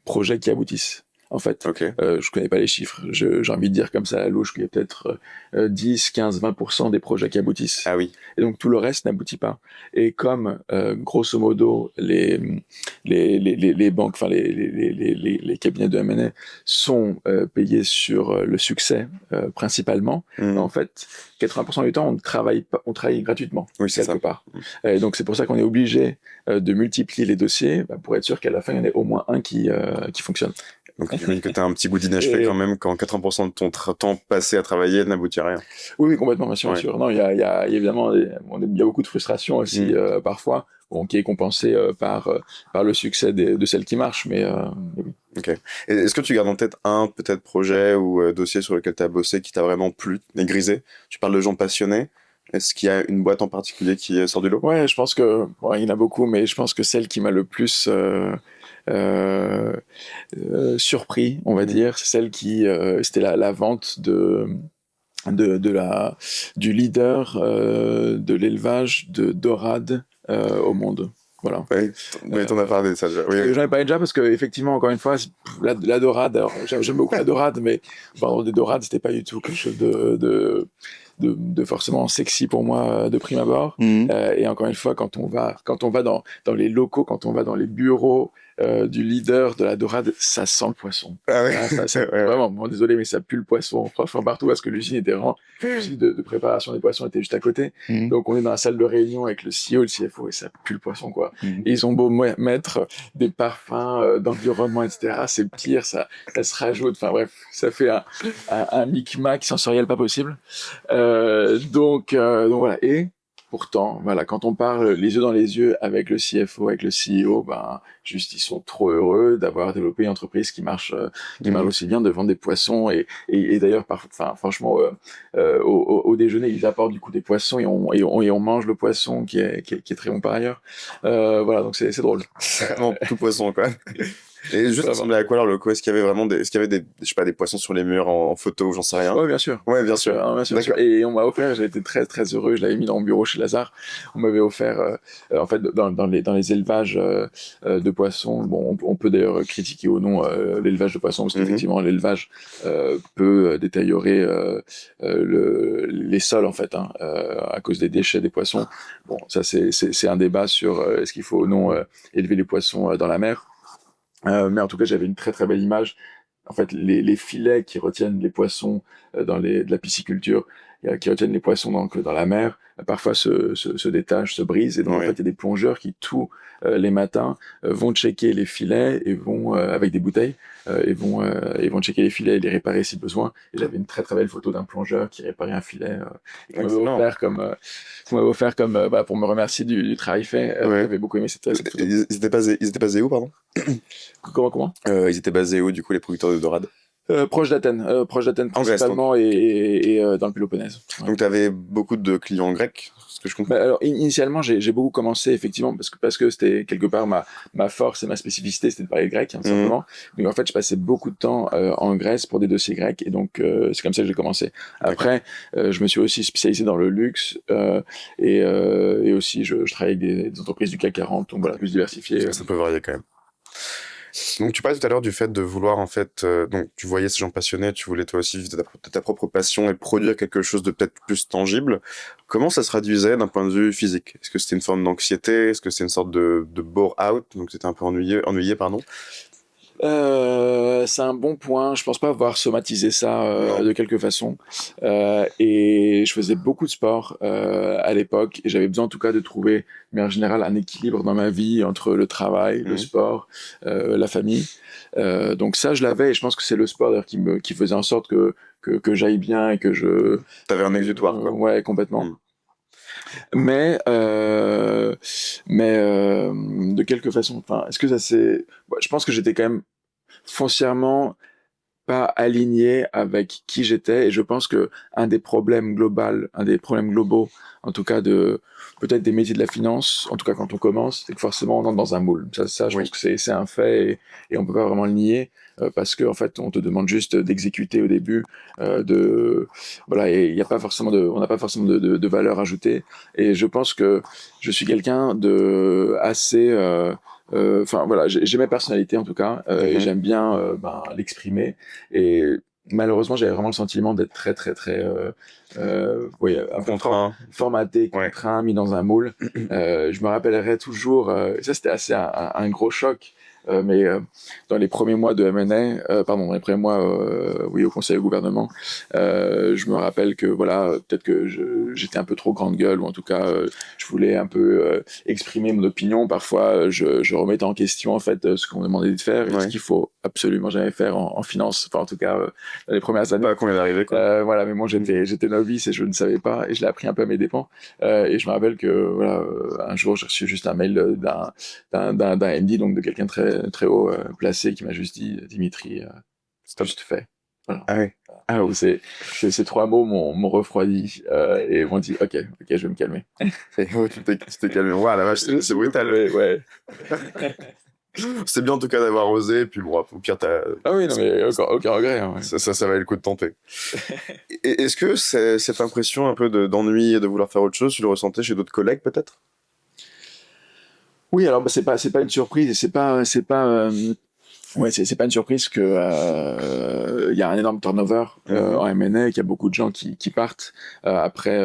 projets qui aboutissent. En fait, je connais pas les chiffres. J'ai envie de dire comme ça à la louche qu'il y a peut-être 10, 15, 20% des projets qui aboutissent. Ah oui. Et donc tout le reste n'aboutit pas. Et comme grosso modo les banques, enfin les cabinets de M&A sont payés sur le succès principalement, en fait 80% du temps on travaille gratuitement quelque part. Et donc c'est pour ça qu'on est obligé de multiplier les dossiers pour être sûr qu'à la fin il y en ait au moins un qui fonctionne. Donc, tu me dis que tu as un petit goût d'inachevé quand même quand 80% de ton temps passé à travailler n'aboutit à rien. Oui, complètement, bien sûr, bien sûr. Non, il y a évidemment, il y a beaucoup de frustration aussi, parfois, qui est compensée par le succès de celles qui marchent, mais oui. Ok. Et est-ce que tu gardes en tête un, peut-être, projet ou dossier sur lequel tu as bossé qui t'a vraiment plu, et grisé? Tu parles de gens passionnés. Est-ce qu'il y a une boîte en particulier qui sort du lot? Ouais, je pense que, il y en a beaucoup, mais je pense que celle qui m'a le plus surpris, on va dire, c'est celle qui, c'était la vente du leader de l'élevage de dorade au monde. Voilà. Oui, t'en as parlé de ça déjà. Oui. J'en ai parlé déjà parce que effectivement, encore une fois, la dorade, alors j'aime beaucoup la dorade, mais pardon, des dorades, c'était pas du tout quelque chose de forcément sexy pour moi de prime abord. Et encore une fois, quand on va dans les locaux, quand on va dans les bureaux du leader de la dorade, ça sent le poisson. Ah ouais. Vraiment, bon, désolé, mais ça pue le poisson. Franchement, partout parce que l'usine était vraiment, l'usine de préparation des poissons était juste à côté. Donc on est dans la salle de réunion avec le CEO, le CFO, et ça pue le poisson, quoi. Et ils ont beau mettre des parfums d'environnement, etc. C'est pire, ça se rajoute. Enfin bref, ça fait un micmac sensoriel pas possible. Donc voilà. Et pourtant, voilà, quand on parle les yeux dans les yeux avec le CFO, avec le CEO, ben, juste, ils sont trop heureux d'avoir développé une entreprise qui marche aussi bien, de vendre des poissons et d'ailleurs, franchement, au déjeuner, ils apportent du coup des poissons et on mange le poisson qui est très bon par ailleurs. Voilà, donc c'est drôle. Vraiment tout poisson, quoi. Et juste, ça ressemblait à quoi alors le coup? Est-ce qu'il y avait vraiment je sais pas, des poissons sur les murs en photo, j'en sais rien? Ouais, bien sûr. Ouais, bien sûr. Bien sûr. Et on m'a offert, j'ai été très très heureux, je l'avais mis dans mon bureau chez Lazare. On m'avait offert, en fait, dans les élevages de poissons. Bon, on peut d'ailleurs critiquer ou non l'élevage de poissons parce qu'effectivement l'élevage peut détériorer les sols en fait, à cause des déchets des poissons. Bon, ça c'est un débat sur est-ce qu'il faut ou non élever les poissons dans la mer. Mais en tout cas, j'avais une très très belle image. En fait, les filets qui retiennent les poissons de la pisciculture, qui retiennent les poissons donc, dans la mer, parfois se détachent, se brisent. Et donc, en fait, il y a des plongeurs qui, tous les matins, vont checker les filets et vont, avec des bouteilles, et vont checker les filets et les réparer si besoin. Et j'avais une très très belle photo d'un plongeur qui réparait un filet, qu'on m'avait offert comme bah, pour me remercier du travail fait. J'avais beaucoup aimé cette photo. Ils étaient basés où, pardon? Comment? Ils étaient basés où, du coup, les producteurs de dorade? Proche d'Athènes En Grèce, principalement et dans le Péloponnèse. Ouais. Donc, tu avais beaucoup de clients grecs, ce que je comprends. Bah, alors initialement j'ai beaucoup commencé effectivement parce que c'était quelque part ma force et ma spécificité, c'était de parler grec simplement. Donc en fait je passais beaucoup de temps en Grèce pour des dossiers grecs et donc c'est comme ça que j'ai commencé. Après je me suis aussi spécialisé dans le luxe et aussi je travaille avec des entreprises du CAC 40, donc voilà, plus diversifié. Ça peut varier quand même. Donc tu parlais tout à l'heure du fait de vouloir en fait, donc tu voyais ces gens passionnés, tu voulais toi aussi vivre de ta propre passion et produire quelque chose de peut-être plus tangible. Comment ça se traduisait d'un point de vue physique? Est-ce que c'était une forme d'anxiété? Est-ce que c'était une sorte de bore-out? Donc c'était un peu ennuyé, pardon? C'est un bon point. Je pense pas avoir somatisé ça Non. de quelque façon. Et je faisais beaucoup de sport à l'époque et j'avais besoin en tout cas de trouver, mais en général, un équilibre dans ma vie entre le travail, le sport, la famille. Donc ça, je l'avais et je pense que c'est le sport d'ailleurs qui faisait en sorte que j'aille bien et que je... T'avais un exutoire, quoi. Ouais, complètement. Mais de quelque façon, enfin, est-ce que ça c'est, ouais, je pense que j'étais quand même foncièrement pas aligné avec qui j'étais et je pense que un des problèmes globaux, en tout cas de peut-être des métiers de la finance, en tout cas quand on commence, c'est que forcément on entre dans un moule. Ça je pense que c'est un fait et on peut pas vraiment le nier parce que en fait on te demande juste d'exécuter au début, voilà et il y a pas forcément on n'a pas forcément de valeur ajoutée et je pense que je suis quelqu'un de assez enfin voilà, j'ai ma personnalité en tout cas et j'aime bien l'exprimer et malheureusement j'avais vraiment le sentiment d'être très très très oui, un peu formaté, contraint, mis dans un moule. Je me rappellerai toujours, ça c'était assez un gros choc. Mais dans les premiers mois de M&A, dans les premiers mois, oui, au conseil au gouvernement, je me rappelle que voilà, peut-être que j'étais un peu trop grande gueule ou en tout cas, je voulais un peu exprimer mon opinion. Parfois, je remettais en question en fait ce qu'on me demandait de faire et ce qu'il faut absolument jamais faire en finance. Enfin, en tout cas, dans les premières années. Pas qu'on est arrivé, quoi. Voilà, mais moi j'étais novice et je ne savais pas et je l'ai appris un peu à mes dépens. Et je me rappelle que voilà, un jour j'ai reçu juste un mail d'un MD, donc de quelqu'un très très haut placé qui m'a juste dit Dimitri, stop, juste fait. Voilà. Ah oui. Ah, ces trois mots m'ont refroidi et m'ont dit ok, je vais me calmer. Tu t'es calmé. Ouah, la vache, c'est brutal. Ouais. C'est bien en tout cas d'avoir osé, et puis bon, au pire, Ah oui, non, mais aucun regret. Hein, ouais. Ça valait le coup de tenter. Est-ce que cette impression un peu d'ennui et de vouloir faire autre chose, tu le ressentais chez d'autres collègues peut-être? Oui, alors c'est pas une surprise et c'est pas ouais, c'est pas une surprise que y a un énorme turnover en M&A et qu'il y a beaucoup de gens qui partent après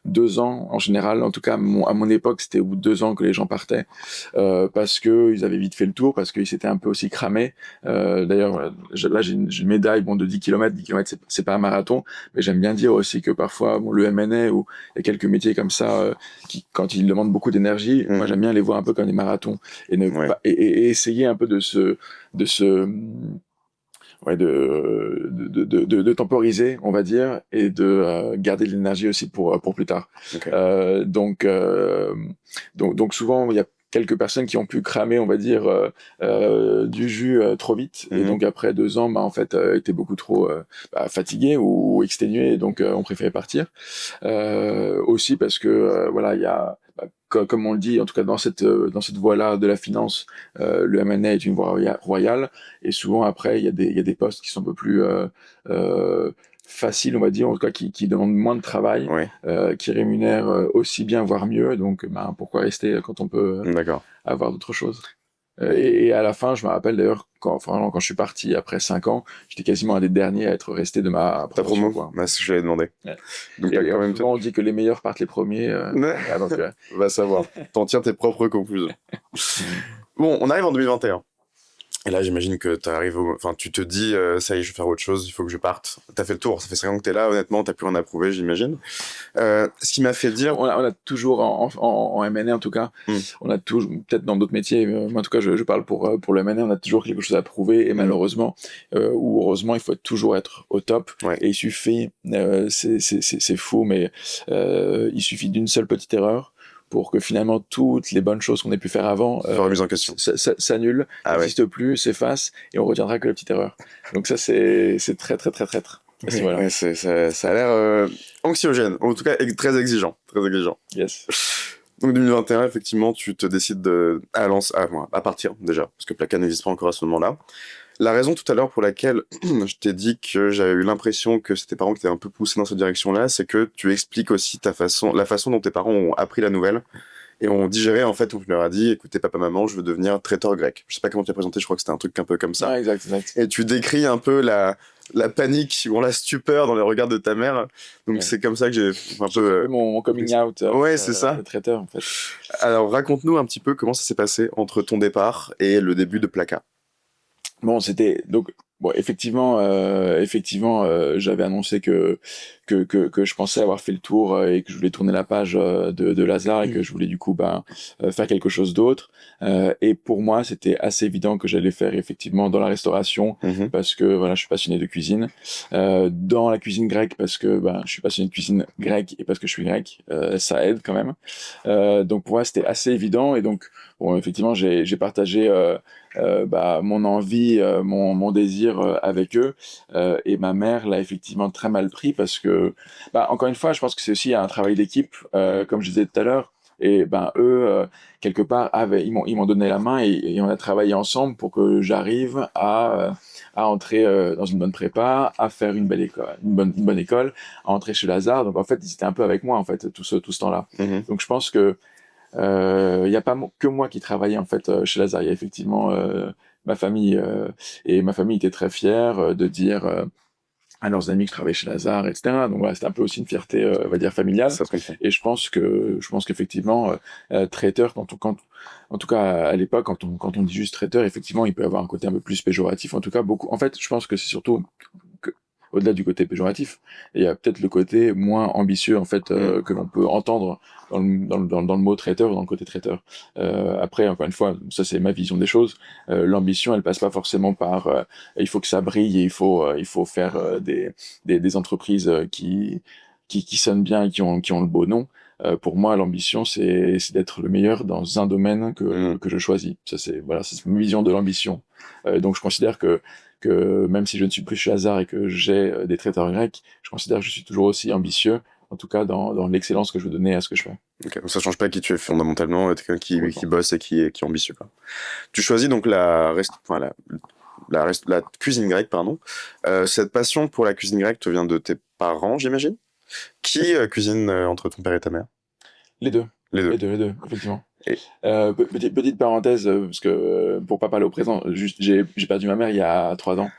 2 ans en général. En tout cas, à mon époque, c'était au bout de 2 ans que les gens partaient parce que ils avaient vite fait le tour, parce qu'ils s'étaient un peu aussi cramés. D'ailleurs, là, j'ai une médaille de 10 km. 10 km, c'est pas un marathon, mais j'aime bien dire aussi que parfois, le M&A ou il y a quelques métiers comme ça qui, quand ils demandent beaucoup d'énergie, moi j'aime bien les voir un peu comme des marathons et et essayer un peu de temporiser, on va dire, et de garder de l'énergie aussi pour plus tard. Okay. Donc souvent il y a quelques personnes qui ont pu cramer, on va dire, du jus trop vite, et donc après 2 ans, en fait, étaient beaucoup trop fatigués ou exténués, et donc on préférait partir. Aussi parce que voilà, il y a comme on le dit, en tout cas dans cette voie-là de la finance, le M&A est une voie royale, et souvent après il y a des postes qui sont un peu plus faciles, on va dire, en tout cas qui demandent moins de travail, qui rémunèrent aussi bien, voire mieux. Donc pourquoi rester quand on peut avoir d'autres choses. Et à la fin, je me rappelle d'ailleurs, quand je suis parti après 5 ans, j'étais quasiment un des derniers à être resté de ma promotion. C'est ce que j'allais demander. Ouais. Donc, quand même souvent, on dit que les meilleurs partent les premiers. Donc, va savoir. T'en tiens tes propres conclusions. Bon, on arrive en 2021. Et là, j'imagine que enfin, tu te dis, ça y est, je vais faire autre chose, il faut que je parte. T'as fait le tour, ça fait 5 ans que t'es là, honnêtement, t'as plus rien à prouver, j'imagine. Ce qui m'a fait dire... On a toujours en M&A en tout cas, on a toujours, peut-être dans d'autres métiers, moi en tout cas je parle pour le M&A, on a toujours quelque chose à prouver et malheureusement ou heureusement il faut toujours être au top et il suffit, c'est fou mais il suffit d'une seule petite erreur pour que finalement toutes les bonnes choses qu'on ait pu faire avant remise en question. s'annulent, n'existent plus, s'effacent et on retiendra que la petite erreur. Donc ça c'est très très très traître. Oui, voilà. Ça a l'air anxiogène, en tout cas très exigeant, très exigeant. Yes. Donc 2021, effectivement, tu te décides à partir déjà, parce que Plaka n'existe pas encore à ce moment-là. La raison tout à l'heure pour laquelle je t'ai dit que j'avais eu l'impression que c'était tes parents qui t'étaient un peu poussés dans cette direction-là, c'est que tu expliques aussi la façon dont tes parents ont appris la nouvelle et ont digéré, en fait, où tu leur as dit, écoutez, papa, maman, je veux devenir traiteur grec. Je sais pas comment tu l'as présenté, je crois que c'était un truc un peu comme ça. Ah, exact. Et tu décris un peu la panique ou la stupeur dans les regards de ta mère. Donc c'est comme ça que j'ai un peu... mon coming out. Ouais, c'est ça. De traiteur, en fait. Alors, raconte-nous un petit peu comment ça s'est passé entre ton départ et le début de Plaka. Bon, c'était donc effectivement, j'avais annoncé que je pensais avoir fait le tour et que je voulais tourner la page de Lazare et que je voulais du coup faire quelque chose d'autre. Et pour moi, c'était assez évident que j'allais faire effectivement dans la restauration parce que voilà, je suis passionné de cuisine, dans la cuisine grecque parce que je suis passionné de cuisine grecque et parce que je suis grec, ça aide quand même. Donc pour moi, c'était assez évident et donc bon, effectivement, j'ai partagé mon envie, mon désir avec eux. Et ma mère l'a effectivement très mal pris parce que, encore une fois, je pense que c'est aussi un travail d'équipe, comme je disais tout à l'heure. Et eux, quelque part, ils m'ont donné la main et on a travaillé ensemble pour que j'arrive à entrer dans une bonne prépa, à faire une belle école, une bonne école, à entrer chez Lazare. Donc en fait, ils étaient un peu avec moi en fait tout ce temps-là. Donc je pense que il y a pas que moi qui travaillais en fait chez Lazare. Il y a effectivement ma famille et ma famille était très fière de dire à leurs amis que je travaillais chez Lazare, etc. Donc voilà, c'était un peu aussi une fierté, on va dire familiale. Ça se comprend. Et je pense qu'effectivement traiteur, en tout cas à l'époque, quand on dit juste traiteur, effectivement, il peut avoir un côté un peu plus péjoratif. En tout cas, beaucoup. En fait, je pense que c'est surtout au-delà du côté péjoratif, il y a peut-être le côté moins ambitieux en fait que l'on peut entendre dans le mot traiteur ou dans le côté traiteur. Après, encore une fois, ça c'est ma vision des choses. L'ambition, elle passe pas forcément par il faut que ça brille et il faut faire des entreprises qui sonnent bien et qui ont le beau nom. Pour moi, l'ambition, c'est d'être le meilleur dans un domaine que je choisis. Ça c'est ma vision de l'ambition. Donc je considère que même si je ne suis plus chez Lazare et que j'ai des traiteurs grecs, je considère que je suis toujours aussi ambitieux, en tout cas dans l'excellence que je veux donner à ce que je fais. Okay. Ça change pas qui tu es fondamentalement, t'es quelqu'un qui bosse et qui est ambitieux, quoi. Tu choisis donc la cuisine grecque, pardon. Cette passion pour la cuisine grecque te vient de tes parents, j'imagine. Qui cuisine entre ton père et ta mère? Les deux, effectivement. Et... petite parenthèse, parce que pour pas parler au présent, juste j'ai perdu ma mère il y a 3 ans.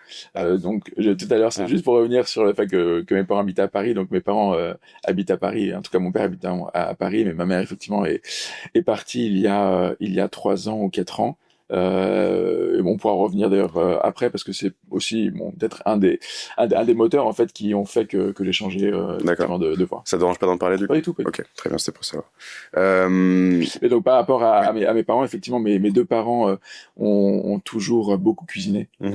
Donc tout à l'heure, c'est juste pour revenir sur le fait que mes parents habitaient à Paris. Donc mes parents habitent à Paris. En tout cas, mon père habite à Paris, mais ma mère effectivement est partie il y a 3 ans ou 4 ans. Et bon, on pourra revenir d'ailleurs après parce que c'est aussi peut-être un des moteurs en fait qui ont fait que j'ai changé de voie. Ça te dérange pas d'en parler du coup? Pas du tout. Ok, très bien, c'était pour savoir. Et donc par rapport à mes parents, effectivement, mes 2 parents ont toujours beaucoup cuisiné. Et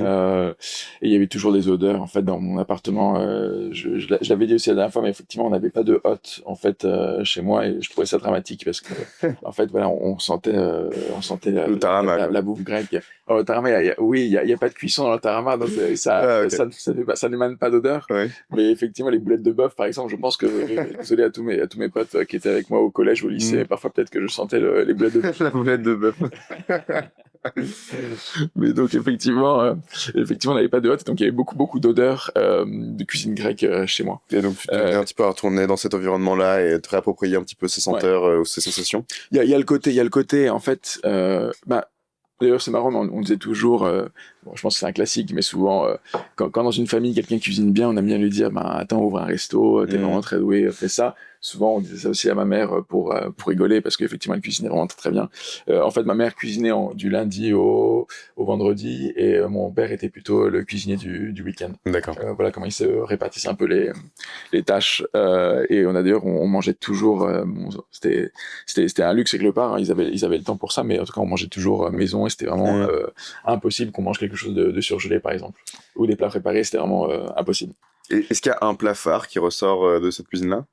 il y avait toujours des odeurs en fait dans mon appartement. Je l'avais dit aussi la dernière fois, mais effectivement, on n'avait pas de hotte en fait chez moi et je trouvais ça dramatique parce que en fait voilà, on sentait la bouffe grecque. Alors, le tarama, il y a pas de cuisson dans le tarama, donc ça n'émane pas d'odeur. Ouais. Mais effectivement, les boulettes de bœuf, par exemple, je pense que désolé à tous mes potes qui étaient avec moi au collège, au lycée, parfois peut-être que je sentais les boulettes de bœuf. La boulette de bœuf. Mais donc effectivement, on n'avait pas de hotte, donc il y avait beaucoup d'odeurs de cuisine grecque chez moi. Et donc tu t'es un petit peu retourné dans cet environnement-là et te réapproprier un petit peu ces senteurs ou ces sensations. Il y a le côté en fait. D'ailleurs, c'est marrant, mais on disait toujours, bon, je pense que c'est un classique, mais souvent, quand dans une famille, quelqu'un cuisine bien, on aime bien lui dire, ben, attends, ouvre un resto, t'es vraiment très doué, fais ça. Souvent, on disait ça aussi à ma mère pour rigoler, parce qu'effectivement, elle cuisinait vraiment très, très bien. En fait, ma mère cuisinait du lundi au vendredi, et mon père était plutôt le cuisinier du week-end. D'accord. Voilà comment ils se répartissent un peu les tâches. Et on a d'ailleurs, on mangeait toujours, c'était un luxe quelque part, hein, ils avaient le temps pour ça, mais en tout cas, on mangeait toujours maison, et c'était vraiment impossible qu'on mange quelque chose de surgelé, par exemple. Ou des plats préparés, c'était vraiment impossible. Et est-ce qu'il y a un plat phare qui ressort de cette cuisine-là,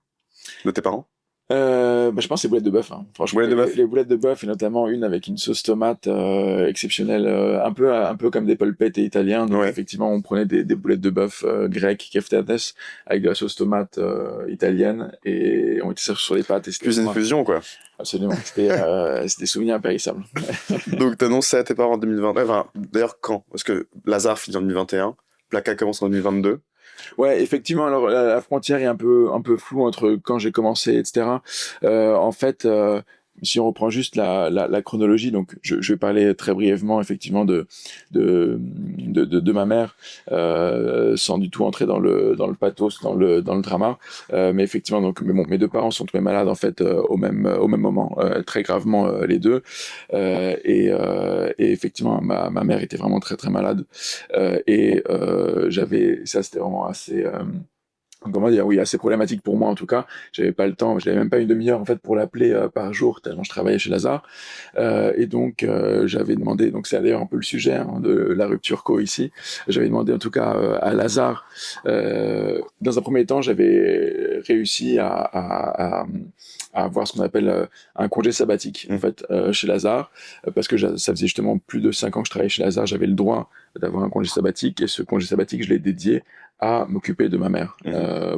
de tes parents? Bah, je pense que c'est boulettes de bœuf. Hein. Franchement, Boulet de bœuf. les boulettes de bœuf, et notamment une avec une sauce tomate exceptionnelle, un peu comme des polpettes et italiens. Donc Ouais. effectivement, on prenait des boulettes de bœuf grecques, keftedes, avec de la sauce tomate italienne, et on mettait ça sur les pâtes. Et c'était Cuisine vraiment- fusion, quoi. Absolument. C'était des souvenirs impérissables. Donc, t'annonces ça à tes parents en 2020. Enfin, d'ailleurs, quand? Parce que Lazare finit en 2021, Placa commence en 2022. Ouais, effectivement. Alors la frontière est un peu floue entre quand j'ai commencé, etc. En fait, si on reprend juste la chronologie, donc je vais parler très brièvement effectivement de ma mère, sans du tout entrer dans le pathos, dans le drama. Mais effectivement, donc mes deux parents sont tombés malades en fait au même moment, très gravement les deux. Et effectivement, ma mère était vraiment très très malade. Ça c'était vraiment assez, comment dire, oui, assez problématique pour moi en tout cas. J'avais pas le temps, j'avais même pas une demi-heure en fait pour l'appeler par jour tellement je travaillais chez Lazare. Et donc j'avais demandé, donc c'est d'ailleurs un peu le sujet hein, de la rupture co ici. J'avais demandé en tout cas à Lazare. Dans un premier temps, j'avais réussi à avoir ce qu'on appelle un congé sabbatique en fait chez Lazare, parce que ça faisait justement plus de 5 ans que je travaillais chez Lazare. J'avais le droit d'avoir un congé sabbatique, et ce congé sabbatique, je l'ai dédié à m'occuper de ma mère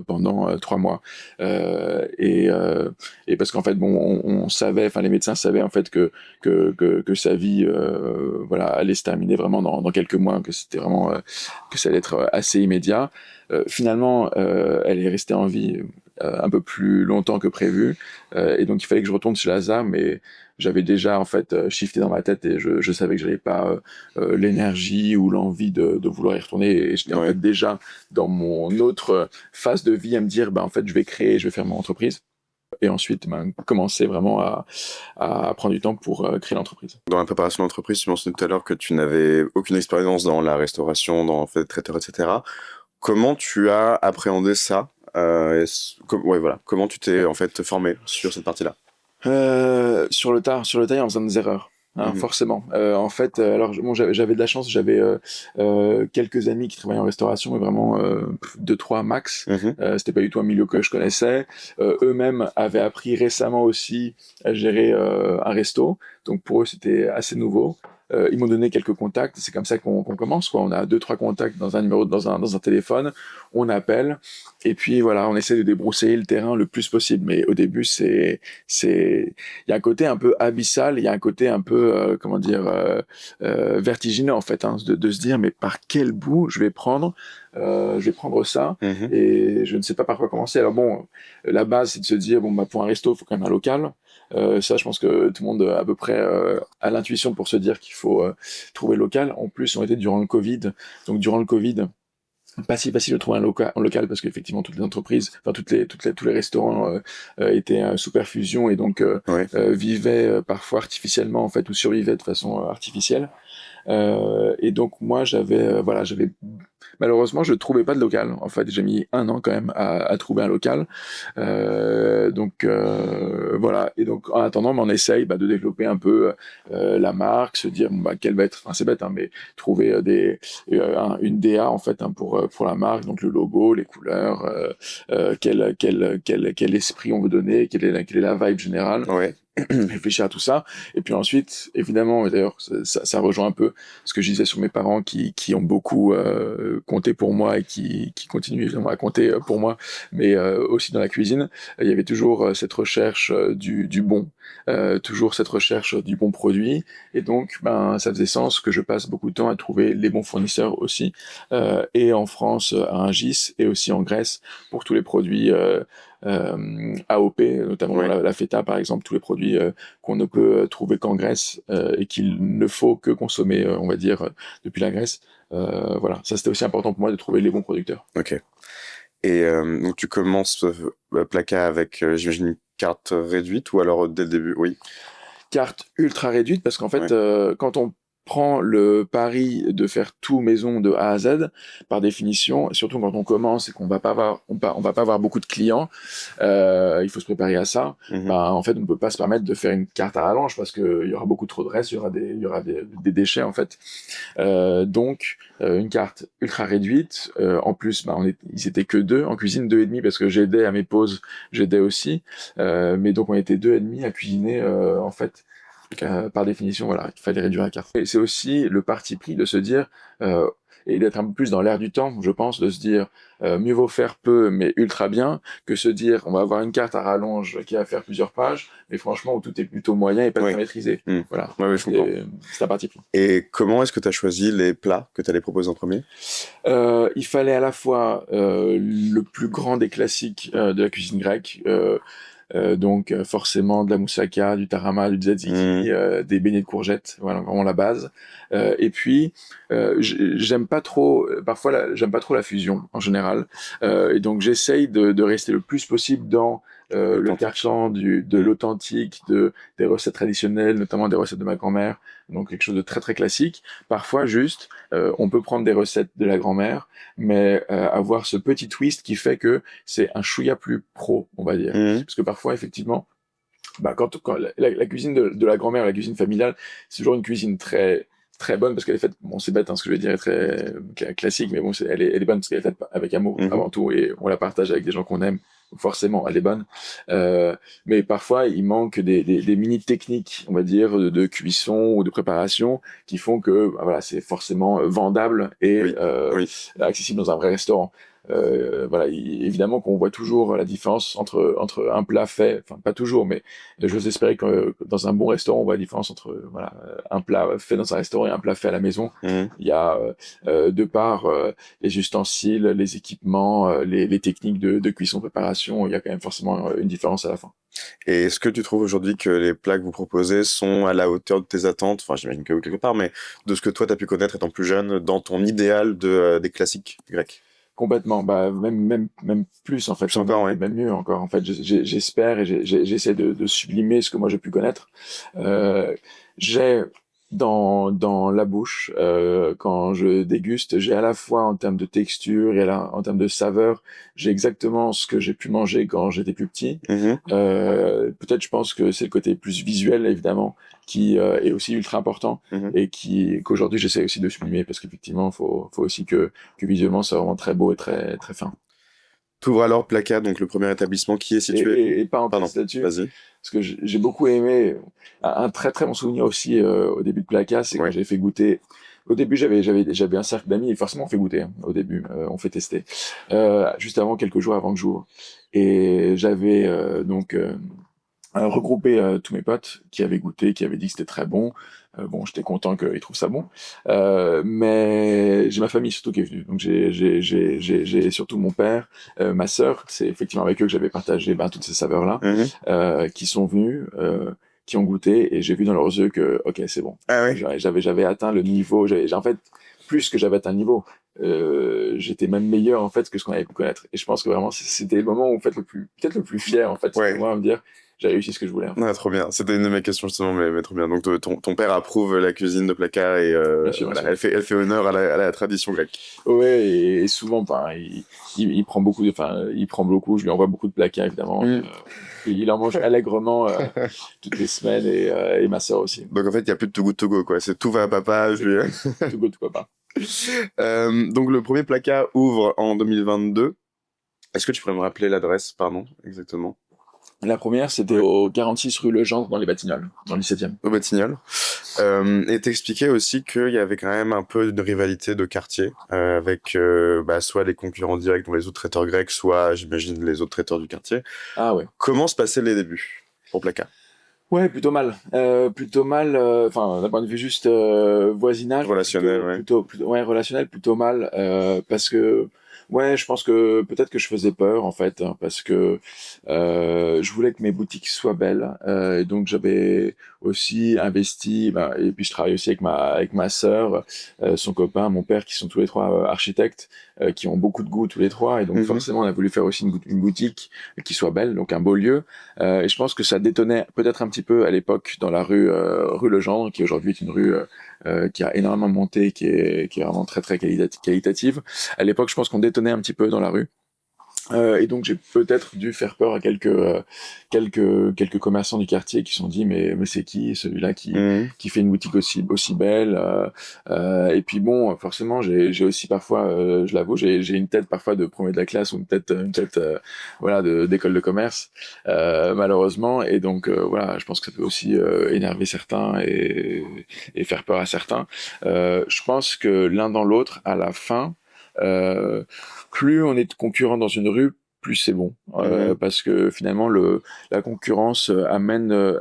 pendant 3 mois. Et parce qu'en fait, bon, on savait, enfin les médecins savaient en fait que sa vie, voilà, allait se terminer vraiment dans quelques mois, que c'était vraiment que ça allait être assez immédiat. Finalement, elle est restée en vie un peu plus longtemps que prévu, et donc il fallait que je retourne chez Lazare, mais j'avais déjà en fait shifté dans ma tête, et je savais que j'avais pas l'énergie ou l'envie de vouloir y retourner, et j'étais en fait déjà dans mon autre phase de vie à me dire bah en fait je vais faire mon entreprise, et ensuite ben, commencer vraiment à prendre du temps pour créer l'entreprise. Dans la préparation d'entreprise, tu mentionnais tout à l'heure que tu n'avais aucune expérience dans la restauration, dans le fait de traiteur, etc. Comment tu as appréhendé ça ouais, voilà. Comment tu t'es en fait formé sur cette partie-là? Sur le tard, en faisant des erreurs. Hein, forcément. En fait, alors bon, j'avais de la chance, j'avais quelques amis qui travaillaient en restauration, mais vraiment 2-3 max. C'était pas du tout un milieu que je connaissais. Eux-mêmes avaient appris récemment aussi à gérer un resto, donc pour eux c'était assez nouveau. Ils m'ont donné quelques contacts, c'est comme ça qu'on commence, quoi. On a 2-3 contacts dans un numéro, dans un téléphone, on appelle, et puis voilà, on essaie de débroussailler le terrain le plus possible. Mais au début, il y a un côté un peu abyssal, il y a un côté un peu, comment dire, vertigineux en fait, hein, de se dire mais par quel bout je vais prendre ça, et je ne sais pas par quoi commencer. Alors bon, la base c'est de se dire bon bah pour un resto, il faut quand même un local. Ça, je pense que tout le monde à peu près a l'intuition pour se dire qu'il faut trouver local. En plus, on était durant le Covid, donc durant le Covid, pas si facile de trouver un local parce qu'effectivement toutes les entreprises, enfin tous les restaurants étaient sous perfusion, et donc vivaient parfois artificiellement en fait, ou survivaient de façon artificielle. Et donc moi j'avais malheureusement je trouvais pas de local. En fait j'ai mis 1 an quand même à trouver un local. Voilà, et donc en attendant on essaye de développer un peu la marque, se dire bon, bah quelle va être, enfin c'est bête hein, mais trouver une DA en fait hein, pour la marque, donc le logo, les couleurs, quel esprit on veut donner, quelle est la vibe générale. Réfléchir à tout ça, et puis ensuite évidemment, et d'ailleurs ça rejoint un peu ce que je disais sur mes parents qui ont beaucoup compté pour moi, et qui continuent évidemment à compter pour moi, mais aussi dans la cuisine. Il y avait toujours cette recherche du bon, toujours cette recherche du bon produit, et donc ben ça faisait sens que je passe beaucoup de temps à trouver les bons fournisseurs aussi, et en France à Rungis, et aussi en Grèce pour tous les produits AOP, notamment Ouais. la feta par exemple, tous les produits qu'on ne peut trouver qu'en Grèce et qu'il ne faut que consommer, on va dire, depuis la Grèce. Voilà, ça c'était aussi important pour moi de trouver les bons producteurs. Ok. Et donc tu commences Placa avec, j'imagine, une carte réduite ou alors dès le début? Oui. Carte ultra réduite parce qu'en fait, Ouais. quand on prend le pari de faire tout maison de A à Z, par définition, surtout quand on commence et qu'on va pas avoir, on va pas avoir beaucoup de clients, il faut se préparer à ça. Mhm. Bah, en fait, on ne peut pas se permettre de faire une carte à rallonge parce qu'il y aura beaucoup trop de restes, il y aura des déchets en fait. Donc, une carte ultra réduite. En plus, bah, ils étaient que deux en cuisine, deux et demi parce que j'aidais à mes pauses, j'aidais aussi. Mais donc, on était deux et demi à cuisiner en fait. Ok. Par définition, voilà, il fallait réduire la carte. Et c'est aussi le parti pris de se dire, euh, et d'être un peu plus dans l'air du temps, je pense, de se dire, mieux vaut faire peu mais ultra bien, que se dire, on va avoir une carte à rallonge qui va faire plusieurs pages, mais franchement, où tout est plutôt moyen et pas Oui. très maîtrisé. Mm. Voilà, Ouais, ouais, je comprends. c'est un parti pris. Et comment est-ce que tu as choisi les plats que tu allais proposer en premier? Il fallait à la fois le plus grand des classiques de la cuisine grecque, donc forcément de la moussaka, du tarama, du tzatziki, Mhm. des beignets de courgettes, voilà vraiment la base. Et puis j'aime pas trop, parfois j'aime pas trop la fusion en général, et donc j'essaye de rester le plus possible dans le Authentique. carcan de Mhm. l'authentique, des recettes traditionnelles, notamment des recettes de ma grand-mère, donc quelque chose de très très classique. Parfois juste, on peut prendre des recettes de la grand-mère, mais avoir ce petit twist qui fait que c'est un chouïa plus pro, on va dire. Mhm. Parce que parfois, effectivement, bah, quand la cuisine de la grand-mère, la cuisine familiale, c'est toujours une cuisine très très bonne parce qu'elle est faite, bon c'est bête hein, ce que je vais dire est très classique, mais bon elle est bonne parce qu'elle est faite avec amour Mhm. avant tout et on la partage avec des gens qu'on aime, donc forcément elle est bonne. Mais parfois il manque des mini techniques, on va dire, de cuisson ou de préparation qui font que bah, voilà c'est forcément vendable et Oui. Oui. accessible dans un vrai restaurant. Voilà, évidemment qu'on voit toujours la différence entre un plat fait, enfin pas toujours, mais j'ose espérer que dans un bon restaurant, on voit la différence entre voilà un plat fait dans un restaurant et un plat fait à la maison. Mhm. Il y a de par les ustensiles, les équipements, les techniques de cuisson préparation, il y a quand même forcément une différence à la fin. Et est-ce que tu trouves aujourd'hui que les plats que vous proposez sont à la hauteur de tes attentes? Enfin, j'imagine que oui, quelque part, mais de ce que toi, tu as pu connaître étant plus jeune, dans ton idéal des classiques grecs? Complètement, bah même plus en fait, Plus encore, oui. même mieux encore. En fait, j'espère et j'essaie de sublimer ce que moi j'ai pu connaître. J'ai dans la bouche quand je déguste, j'ai à la fois en termes de texture et en termes de saveur, j'ai exactement ce que j'ai pu manger quand j'étais plus petit. Mhm. Peut-être je pense que c'est le côté plus visuel évidemment qui est aussi ultra important Mhm. et qui qu'aujourd'hui j'essaie aussi de sublimer parce qu'effectivement faut aussi que visuellement c'est vraiment très beau et très très fin. T'ouvres alors Placa, donc le premier établissement qui est Et, situé où? et Pardon, parenthèse là-dessus, vas-y. parce que j'ai beaucoup aimé un très très bon souvenir aussi au début de Placa, c'est quand Ouais. j'ai fait goûter. Au début, j'avais un cercle d'amis et forcément on fait goûter. Hein, au début, on fait tester. Juste avant, quelques jours avant que j'ouvre. Et j'avais regroupé tous mes potes qui avaient goûté, qui avaient dit que c'était très bon. Bon, j'étais content qu'ils trouvent ça bon. Mais j'ai ma famille surtout qui est venue. Donc j'ai surtout mon père, ma sœur. C'est effectivement avec eux que j'avais partagé ben, toutes ces saveurs-là, Mhm. qui sont venus, qui ont goûté, et j'ai vu dans leurs yeux que, ok, c'est bon. Ah ouais. J'avais atteint le niveau. En fait, plus que j'avais atteint le niveau. J'étais même meilleur en fait que ce qu'on avait pu connaître. Et je pense que vraiment c'était le moment où en fait peut-être le plus fier en fait, c'était Ouais. moi à me dire j'ai réussi ce que je voulais. Ah, trop bien. C'était une de mes questions justement, mais trop bien. Donc ton père approuve la cuisine de Placa et Bien sûr, bien voilà, sûr. elle fait honneur à la tradition grecque. Ouais, et souvent, enfin, il prend beaucoup enfin, il prend beaucoup, je lui envoie beaucoup de placards, évidemment. Mm. Et il en mange allègrement toutes les semaines, et ma sœur aussi. Donc en fait, il y a plus de Too Good To Go, quoi. C'est tout va à papa. Tout good, quoi pas. Donc le premier Placa ouvre en 2022. Est-ce que tu pourrais me rappeler l'adresse, pardon, exactement? La première, c'était Ouais. au 46 rue Legendre, dans les Batignolles, dans le 17e. Au Batignolles. Et t'expliquais aussi qu'il y avait quand même un peu de rivalité de quartier avec bah, soit les concurrents directs dont les autres traiteurs grecs, soit j'imagine les autres traiteurs du quartier. Ah ouais. Comment se passaient les débuts pour Placa? Ouais, plutôt mal. Plutôt mal, enfin, d'un point de vue juste voisinage, Relationnel, ouais. ouais, relationnel, plutôt mal, parce que Ouais, je pense que peut-être que je faisais peur en fait, hein, parce que je voulais que mes boutiques soient belles, et donc j'avais aussi investi. Bah, et puis je travaille aussi avec ma sœur, son copain, mon père, qui sont tous les trois architectes, qui ont beaucoup de goût tous les trois, et donc Mhm. forcément on a voulu faire aussi une boutique qui soit belle, donc un beau lieu. Et je pense que ça détonnait peut-être un petit peu à l'époque dans la rue Legendre, qui aujourd'hui est une rue qui a énormément monté, qui est vraiment très très qualitative. À l'époque, je pense qu'on détonnait un petit peu dans la rue. Et donc j'ai peut-être dû faire peur à quelques commerçants du quartier qui se sont dit mais c'est qui celui-là Mhm. qui fait une boutique aussi belle. Et puis bon, forcément j'ai aussi parfois, je l'avoue, j'ai une tête parfois de premier de la classe, ou une tête voilà, d'école de commerce, malheureusement. Et donc voilà, je pense que ça peut aussi énerver certains et faire peur à certains. Je pense que l'un dans l'autre, à la fin, euh, plus on est concurrent dans une rue, plus c'est bon. Mhm. Parce que finalement, la concurrence amène,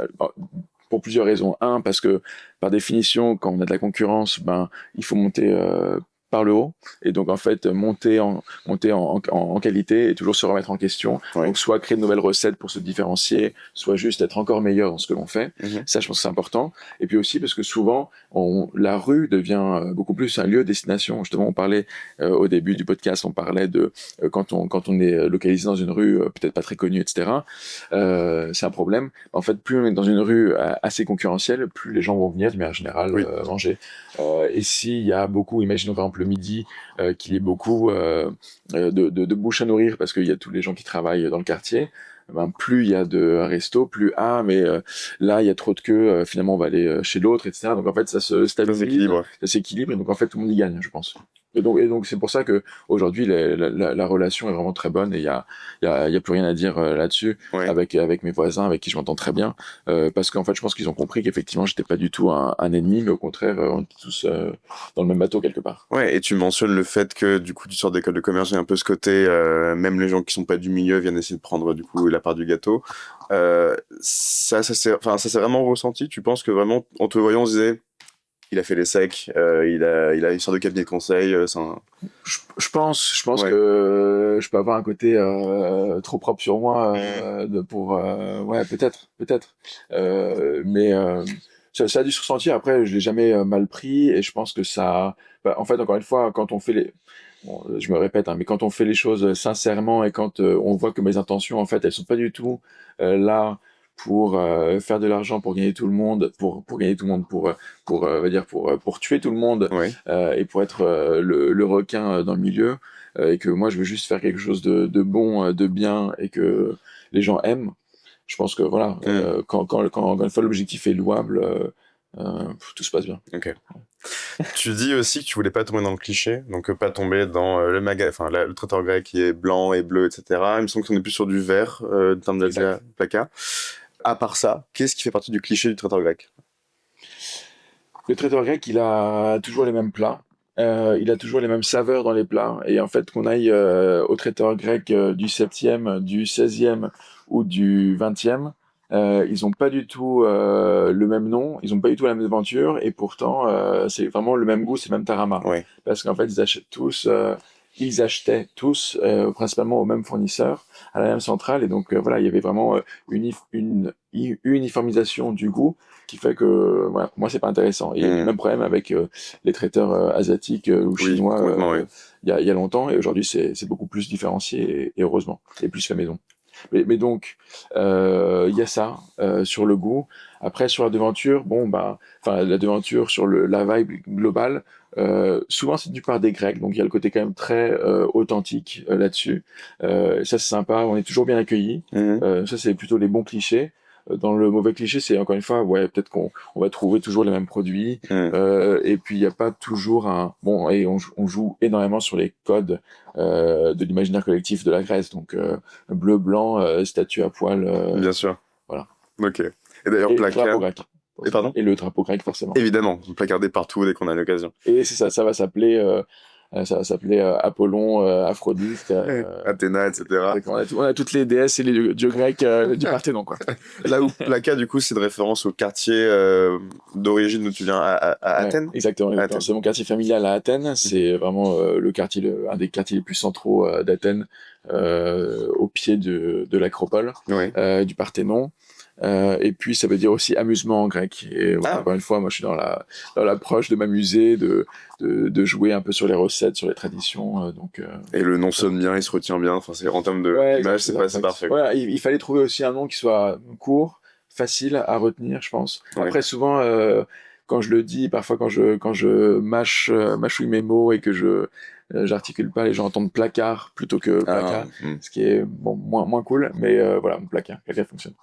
pour plusieurs raisons. Un, parce que par définition, quand on a de la concurrence, ben, il faut monter par le haut. Et donc, en fait, monter en qualité et toujours se remettre en question. Ouais. Donc, soit créer de nouvelles recettes pour se différencier, soit juste être encore meilleur dans ce que l'on fait. Mhm. Ça, je pense que c'est important. Et puis aussi parce que souvent, la rue devient beaucoup plus un lieu de destination. Justement, on parlait au début du podcast, on parlait de quand on est localisé dans une rue peut-être pas très connue, etc. C'est un problème. En fait, plus on est dans une rue assez concurrentielle, plus les gens vont venir de manière générale Oui. manger. Et s'il y a beaucoup, imaginons par exemple le midi, qu'il y ait beaucoup de bouches à nourrir parce qu'il y a tous les gens qui travaillent dans le quartier, ben, plus il y a de restos, plus mais là il y a trop de queues, finalement on va aller chez l'autre, etc. Donc en fait ça se Ça stabilise, s'équilibre. ça s'équilibre, et donc en fait tout le monde y gagne, je pense. Et donc c'est pour ça que aujourd'hui la relation est vraiment très bonne, et il y a plus rien à dire là-dessus Ouais. avec mes voisins avec qui je m'entends très bien, parce qu'en fait je pense qu'ils ont compris qu'effectivement j'étais pas du tout un ennemi, mais au contraire on est tous dans le même bateau quelque part. Ouais, et tu mentionnes le fait que du coup tu sors d'école de commerce, il y a un peu ce côté, même les gens qui sont pas du milieu viennent essayer de prendre du coup la part du gâteau. Enfin, ça s'est vraiment ressenti. Tu penses que vraiment, en te voyant, on se disait, il a fait les secs, il a une sorte de cabinet de conseil, Je pense que ouais. je peux avoir un côté trop propre sur moi, Mhm. ouais, peut-être, mais ça a dû se ressentir. Après, je l'ai jamais mal pris, et je pense que ça, bah, en fait, encore une fois, quand on fait bon, je me répète, hein, mais quand on fait les choses sincèrement, et quand on voit que mes intentions, en fait, elles sont pas du tout là pour faire de l'argent, pour gagner tout le monde, pour gagner tout le monde, on va dire pour tuer tout le monde, Ouais. et pour être le requin dans le milieu, et que moi je veux juste faire quelque chose de bon, de bien, et que les gens aiment. Je pense que voilà, Mhm. quand une fois l'objectif est louable, tout se passe bien. Ok. Tu dis aussi que tu voulais pas tomber dans le cliché, donc pas tomber dans enfin le traiteur grec qui est blanc et bleu, etc. Il me semble qu'on est plus sur du vert en termes Exact. d'alpaca. À part ça, qu'est-ce qui fait partie du cliché du traiteur grec? Le traiteur grec, il a toujours les mêmes plats. Il a toujours les mêmes saveurs dans les plats. Et en fait, qu'on aille au traiteur grec du 7e, du 16e ou du 20e, ils n'ont pas du tout le même nom, ils n'ont pas du tout la même aventure, et pourtant, c'est vraiment le même goût, c'est le même tarama. Ouais. Parce qu'en fait, ils achetaient tous principalement au même fournisseur, à la même centrale, et donc voilà, il y avait vraiment une uniformisation du goût, qui fait que voilà, pour moi c'est pas intéressant. Et il y a eu le Mhm. même problème avec les traiteurs asiatiques ou Oui, chinois complètement, oui. il y a longtemps, et aujourd'hui c'est beaucoup plus différencié, et heureusement, et plus fait maison. Mais donc il y a ça sur le goût. Après sur la devanture, bon bah, enfin la devanture sur la vibe globale. Souvent c'est du par des Grecs, donc il y a le côté quand même très authentique là-dessus. Ça c'est sympa, on est toujours bien accueillis. Mhm. Ça c'est plutôt les bons clichés. Dans le mauvais cliché, c'est encore une fois, ouais, peut-être qu'on va trouver toujours les mêmes produits, Mhm. et puis il n'y a pas toujours bon, et on joue énormément sur les codes de l'imaginaire collectif de la Grèce, donc bleu, blanc, statue à poil, Bien sûr. voilà. Ok. Et d'ailleurs, Et drapeau placard. grec, Et forcément. pardon? Et le drapeau grec, forcément. Évidemment, placardé partout dès qu'on a l'occasion. Et c'est ça, ça va s'appeler Ça s'appelait Apollon, Aphrodite. Athéna, etc. On a toutes les déesses et les dieux grecs du Parthénon, quoi. Là où Plaka, du coup, c'est de référence au quartier d'origine où tu viens à Ouais, Athènes. exactement. Athènes. C'est mon quartier familial à Athènes. C'est vraiment le quartier, un des quartiers les plus centraux d'Athènes, au pied de l'Acropole, Oui. du Parthénon. Et puis ça veut dire aussi amusement en grec. Et voilà, Ah. encore une fois, moi je suis dans l'approche de m'amuser, de jouer un peu sur les recettes, sur les traditions. Et le nom sonne bien, il se retient bien. Enfin, en termes Ouais, d'image, c'est exact. parfait. Ouais, il fallait trouver aussi un nom qui soit court, facile à retenir, je pense. Ouais. Après, souvent, quand je le dis, parfois quand je mâchouille mes mots et que j'articule pas, les gens entendent placard plutôt que placard, ce qui est bon, moins cool, mais voilà, mon placard fonctionne.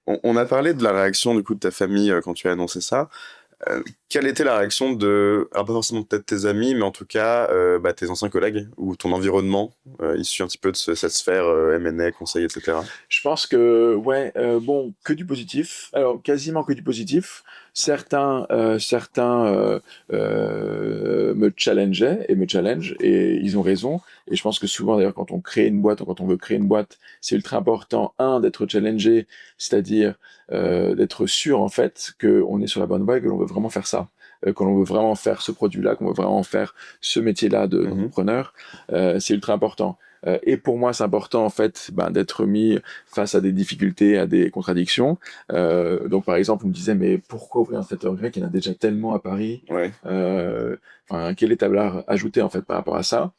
On a parlé de la réaction du coup de ta famille quand tu as annoncé ça. Quelle était la réaction alors pas forcément peut-être tes amis, mais en tout cas tes anciens collègues ou ton environnement issu un petit peu de cette sphère M&A, conseil, etc. Je pense que, ouais, bon, que du positif. Alors, quasiment que du positif. Certains me challengeaient et me challengent, et ils ont raison. Et je pense que souvent, d'ailleurs, quand on crée une boîte, ou quand on veut créer une boîte, c'est ultra important, d'être challengé, c'est-à-dire d'être sûr, en fait, qu'on est sur la bonne voie et que l'on veut vraiment faire ça. Que l'on veut vraiment faire ce produit-là, qu'on veut vraiment faire ce métier-là d'entrepreneur. C'est ultra important. Et pour moi, c'est important en fait d'être mis face à des difficultés, à des contradictions. Donc par exemple, on me disait mais pourquoi ouvrir un secteur grec? Il y en a déjà tellement à Paris. Ouais. Quelle est ta valeur ajoutée en fait par rapport à ça?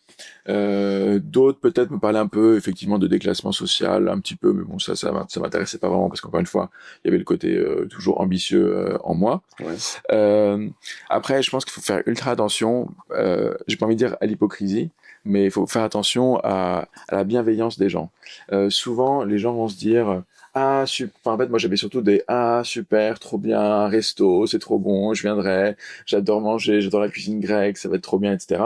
D'autres peut-être me parlaient un peu effectivement de déclassement social, un petit peu, mais bon ça m'intéressait pas vraiment parce qu'encore une fois, il y avait le côté toujours ambitieux en moi. Ouais. Après, je pense qu'il faut faire ultra attention. J'ai pas envie de dire à l'hypocrisie, mais il faut faire attention à la bienveillance des gens. Souvent, les gens vont se dire ah super. Enfin, en fait, moi j'avais surtout des ah super, trop bien, un resto, c'est trop bon, je viendrai, j'adore manger, j'adore la cuisine grecque, ça va être trop bien, etc.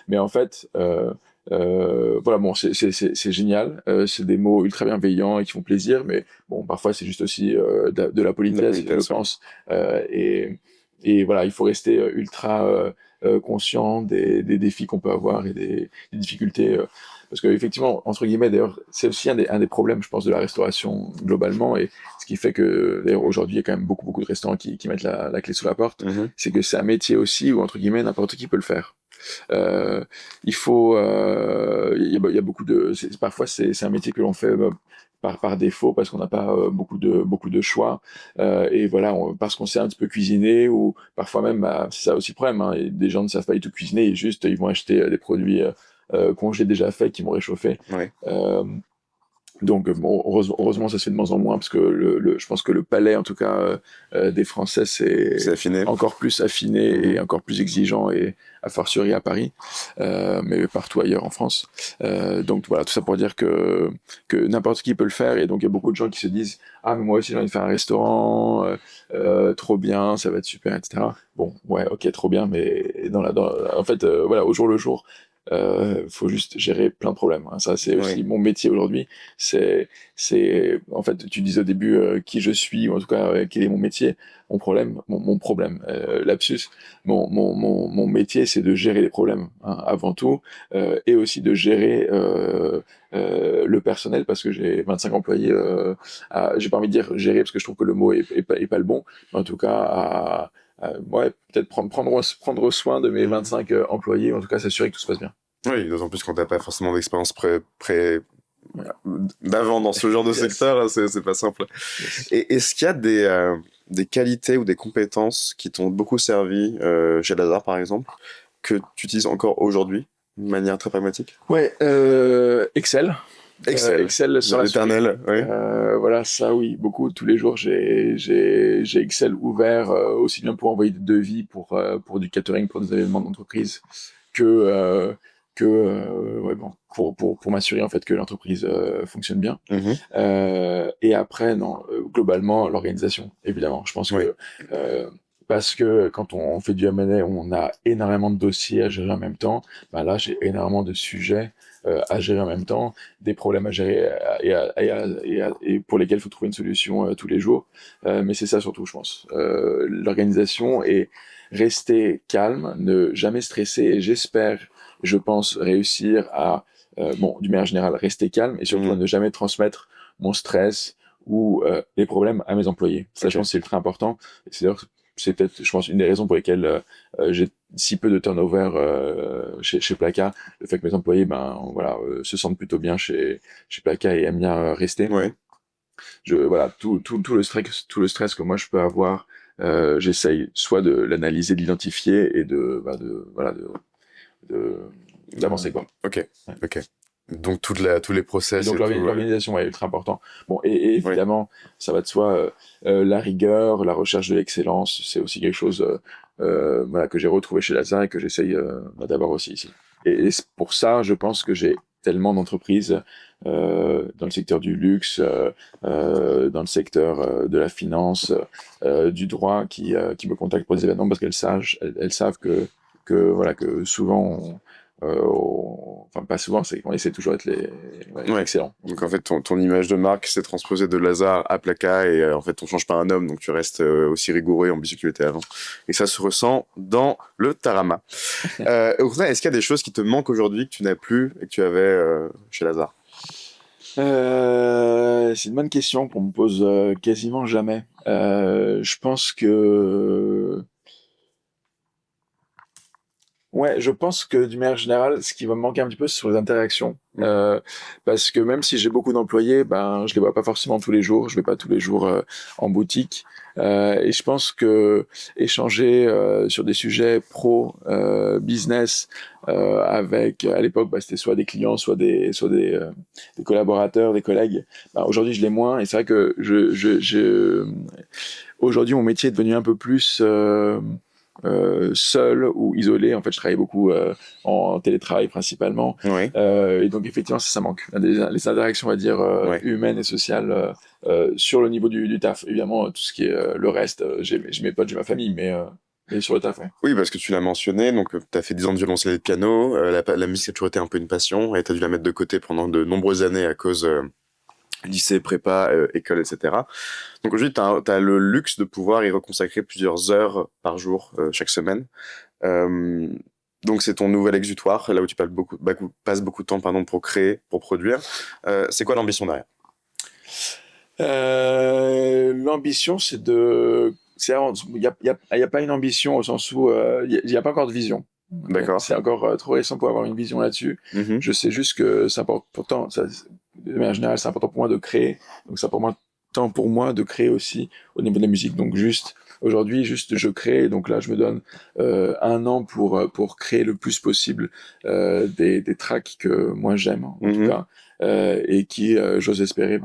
Mais en fait, voilà, bon, c'est génial, c'est des mots ultra bienveillants et qui font plaisir, mais bon, parfois c'est juste aussi de la politesse, je pense. Et voilà, il faut rester ultra conscient des défis qu'on peut avoir et des difficultés. Parce que effectivement, entre guillemets, d'ailleurs, c'est aussi un des problèmes, je pense, de la restauration globalement, et ce qui fait que, d'ailleurs, aujourd'hui, il y a quand même beaucoup de restaurants qui mettent la clé sous la porte, c'est que c'est un métier aussi où, entre guillemets, n'importe qui peut le faire. Il faut, il y a beaucoup parfois c'est un métier que l'on fait par défaut parce qu'on n'a pas beaucoup de choix, et voilà, parce qu'on sait un petit peu cuisiner, ou parfois même c'est ça aussi le problème, hein, et des gens ne savent pas du tout cuisiner et juste ils vont acheter des produits congelés déjà faits qui vont réchauffer. Ouais. Donc bon, heureusement ça se fait de moins en moins parce que je pense que le palais en tout cas des Français c'est affiné. Encore plus affiné et encore plus exigeant, et a fortiori à Paris, mais partout ailleurs en France. Donc voilà, tout ça pour dire que n'importe qui peut le faire, et donc il y a beaucoup de gens qui se disent ah mais moi aussi j'ai envie de faire un restaurant, trop bien, ça va être super, etc. Bon ouais, ok, trop bien, mais en fait voilà, au jour le jour. Faut juste gérer plein de problèmes, hein. Ça, c'est aussi mon métier aujourd'hui. En fait, tu disais au début qui je suis, ou en tout cas quel est mon métier. Mon problème, lapsus. Mon métier, c'est de gérer les problèmes, hein, avant tout, et aussi de gérer le personnel, parce que j'ai 25 employés. J'ai pas envie de dire gérer parce que je trouve que le mot est pas le bon, mais en tout cas ouais, peut-être prendre soin de mes 25 employés, en tout cas s'assurer que tout se passe bien. Oui, d'autant plus quand t'as pas forcément d'expérience d'avant dans ce genre de secteur, c'est pas simple. Et est-ce qu'il y a des qualités ou des compétences qui t'ont beaucoup servi chez Lazare par exemple, que tu utilises encore aujourd'hui de manière très pragmatique? Ouais, Excel. Excel sur l'éternel, oui. Voilà, ça oui, beaucoup. Tous les jours, j'ai Excel ouvert, aussi bien pour envoyer des devis pour du catering, pour des événements d'entreprise, ouais, bon, pour m'assurer en fait que l'entreprise fonctionne bien. Et après, non, globalement, l'organisation, évidemment. Je pense que parce que quand on fait du M&A, on a énormément de dossiers à gérer en même temps. Là, j'ai énormément de sujets à gérer en même temps, des problèmes à gérer et pour lesquels il faut trouver une solution tous les jours. Mais c'est ça surtout, je pense. L'organisation, et rester calme, ne jamais stresser. Et j'espère je pense réussir à, d'une manière générale, rester calme et surtout à ne jamais transmettre mon stress ou les problèmes à mes employés. Ça, je pense, c'est ultra important. Et c'est d'ailleurs, c'est peut-être, je pense, une des raisons pour lesquelles j'ai si peu de turnover chez Placa, le fait que mes employés, se sentent plutôt bien chez Placa et aiment bien rester. Ouais. Voilà, tout le stress que moi je peux avoir, j'essaye soit de l'analyser, de l'identifier et d'avancer quoi. Ok, Ouais. ok. Donc tous les Et process donc et tout. l'organisation est ultra important. Bon, et évidemment, ça va de soi, la rigueur, la recherche de l'excellence, c'est aussi quelque chose que j'ai retrouvé chez Lazare et que j'essaye d'avoir aussi ici. Et c'est pour ça, je pense que j'ai tellement d'entreprises dans le secteur du luxe, dans le secteur de la finance, du droit qui me contactent pour des événements parce elles savent que souvent enfin pas souvent, c'est qu'on essaie toujours d'être excellent. Donc en fait, ton image de marque s'est transposée de Lazare à Placa et en fait, on change pas un homme, donc tu restes aussi rigoureux et ambitieux que tu étais avant. Et ça se ressent dans le Tarama. Au contraire, est-ce qu'il y a des choses qui te manquent aujourd'hui que tu n'as plus et que tu avais chez Lazare? C'est une bonne question qu'on me pose quasiment jamais. Je pense que ouais, je pense que d'une manière générale, ce qui va me manquer un petit peu, ce sont les interactions. Parce que même si j'ai beaucoup d'employés, je les vois pas forcément tous les jours. Je vais pas tous les jours en boutique. Et je pense que échanger sur des sujets pro, business, avec à l'époque, c'était soit des clients, des collaborateurs, des collègues. Aujourd'hui, je l'ai moins. Et c'est vrai que aujourd'hui, mon métier est devenu un peu plus seul ou isolé. En fait, je travaille beaucoup en télétravail principalement. Oui. Et donc, effectivement, ça manque. Les interactions, on va dire, humaines et sociales sur le niveau du taf. Évidemment, tout ce qui est le reste, j'ai mes potes, j'ai ma famille, mais sur le taf, ouais. Oui, parce que tu l'as mentionné, donc tu as fait 10 ans de violoncelle et de piano, la musique a toujours été un peu une passion et tu as dû la mettre de côté pendant de nombreuses années à cause lycée, prépa, école, etc. Donc aujourd'hui, tu as le luxe de pouvoir y reconsacrer plusieurs heures par jour, chaque semaine. Euh, donc c'est ton nouvel exutoire, là où tu passes beaucoup de temps pour créer, pour produire. C'est quoi l'ambition derrière? L'ambition, il y a pas une ambition au sens où il y a pas encore de vision. D'accord. C'est encore trop récent pour avoir une vision là-dessus. Mhm. Je sais juste que c'est important. Pourtant, de manière générale, c'est important pour moi de créer. Donc, c'est important pour moi de créer aussi au niveau de la musique. Donc, aujourd'hui, je crée. Donc là, je me donne un an pour créer le plus possible des tracks que moi j'aime, en tout Mhm. cas, et qui, j'ose espérer,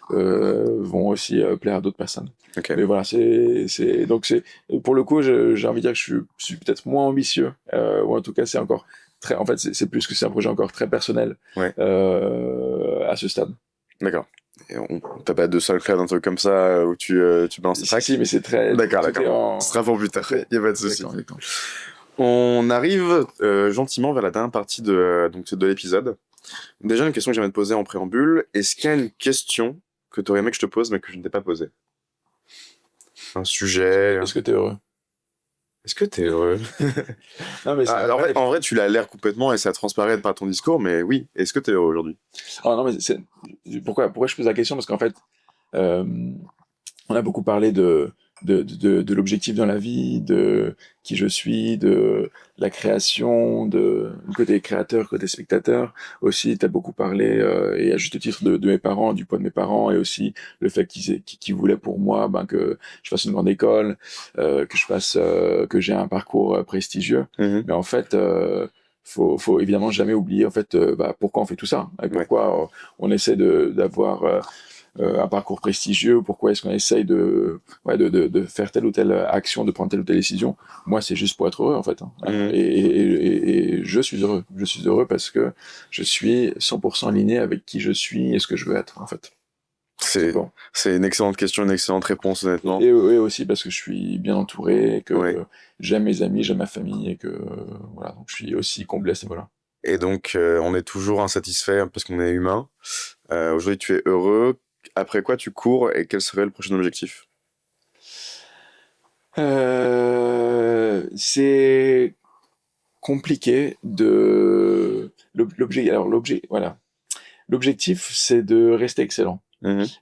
vont aussi plaire à d'autres personnes. Ok. Mais voilà, donc pour le coup, j'ai envie de dire que je suis peut-être moins ambitieux, ou en tout cas, en fait, c'est plus que c'est un projet encore très personnel, Ouais. à ce stade. D'accord. Et t'as pas de SoundCloud, un truc comme ça où tu balances tes tracks? Si, mais c'est très, D'accord, tout est d'accord. Ce sera pour plus tard. Y a pas de souci. Exactement. On arrive gentiment vers la dernière partie de l'épisode. Déjà, une question que j'aimerais te poser en préambule. Est-ce qu'il y a une question que tu aurais aimé que je te pose mais que je ne t'ai pas posée? Un sujet? Est-ce que t'es heureux? Est-ce que t'es heureux? Non, mais Alors, en vrai, tu l'as l'air complètement et ça transparaît par ton discours, mais oui. Est-ce que t'es heureux aujourd'hui? non, mais pourquoi je pose la question? Parce qu'en fait, euh, on a beaucoup parlé de l'objectif dans la vie, de qui je suis, de la création, du côté créateur, côté spectateur. Aussi, tu as beaucoup parlé, et à juste titre, de mes parents, du poids de mes parents, et aussi le fait qu'ils voulaient pour moi que je fasse une grande école, que j'ai un parcours prestigieux. Mhm. Mais en fait, faut évidemment jamais oublier en fait pourquoi on fait tout ça et pourquoi on essaie d'avoir un parcours prestigieux, pourquoi est-ce qu'on essaye de faire telle ou telle action, de prendre telle ou telle décision. Moi, c'est juste pour être heureux, en fait. Mhm. Et je suis heureux. Je suis heureux parce que je suis 100% aligné avec qui je suis et ce que je veux être, en fait. C'est une excellente question, une excellente réponse, honnêtement. Et aussi parce que je suis bien entouré, que Ouais. j'aime mes amis, j'aime ma famille, et que voilà, donc je suis aussi comblé à ce niveau-là. Et donc, on est toujours insatisfait parce qu'on est humain. Aujourd'hui, tu es heureux. Après quoi tu cours et quel serait le prochain objectif? C'est compliqué de voilà. L'objectif, c'est de rester excellent.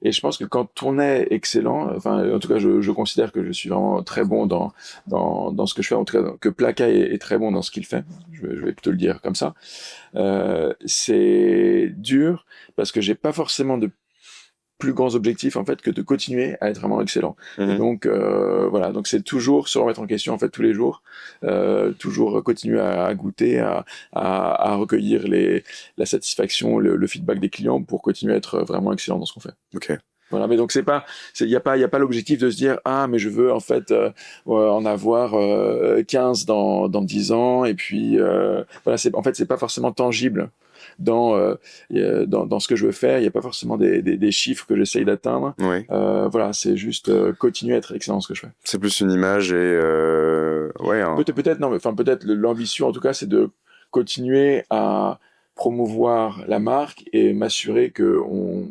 Et je pense que quand on est excellent, enfin, en tout cas, je considère que je suis vraiment très bon dans ce que je fais, en tout cas, que Plaka est très bon dans ce qu'il fait. Je vais plutôt le dire comme ça. C'est dur parce que j'ai pas forcément de plus grands objectifs en fait que de continuer à être vraiment excellent. Et donc voilà, donc c'est toujours se remettre en question en fait tous les jours, toujours continuer à goûter, à recueillir la satisfaction, le feedback des clients pour continuer à être vraiment excellent dans ce qu'on fait. Ok. Voilà, mais donc il y a pas l'objectif de se dire ah mais je veux en fait en avoir 15 dans 10 ans et puis voilà, c'est pas forcément tangible dans ce que je veux faire. Il y a pas forcément des chiffres que j'essaye d'atteindre. Oui. Voilà, c'est juste continuer à être excellent dans ce que je fais. C'est plus une image et ouais. Peut-être non, mais enfin peut-être l'ambition en tout cas c'est de continuer à promouvoir la marque et m'assurer que on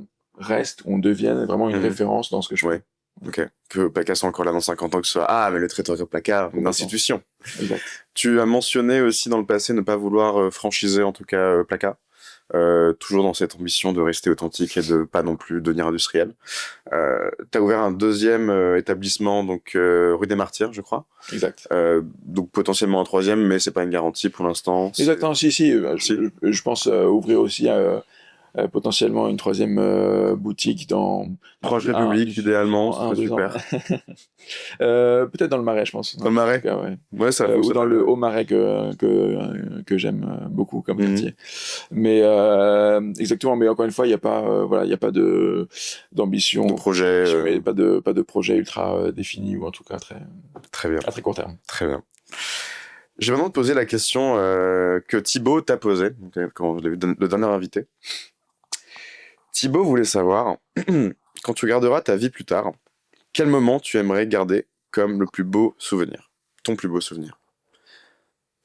devienne vraiment une référence dans ce que je fais. Ouais. Ok. Que Plaka soit encore là dans 50 ans, que ce soit mais le traiteur Plaka, une institution. Exact. Tu as mentionné aussi dans le passé ne pas vouloir franchiser en tout cas Plaka. Toujours dans cette ambition de rester authentique et de pas non plus devenir industriel. T'as ouvert un deuxième établissement, donc rue des Martyrs, je crois. Exact. Donc potentiellement un troisième, mais c'est pas une garantie pour l'instant. Exactement, si. Je pense ouvrir aussi potentiellement une troisième boutique dans proche République, idéalement, ce serait super. Peut-être dans le Marais, je pense. Dans le Marais. Cas, ouais. Ouais, ça. Ou dans le Haut-Marais que j'aime beaucoup comme quartier. Mais exactement. Mais encore une fois, il y a pas il y a pas d'ambition, de projet, pas de projet ultra défini ou en tout cas très bien, à très court terme. Très bien. Je vais maintenant te poser la question que Thibaut t'a posée quand je l'ai vu le dernier invité. Thibaut voulait savoir, quand tu garderas ta vie plus tard, quel moment tu aimerais garder comme le plus beau souvenir, ton plus beau souvenir.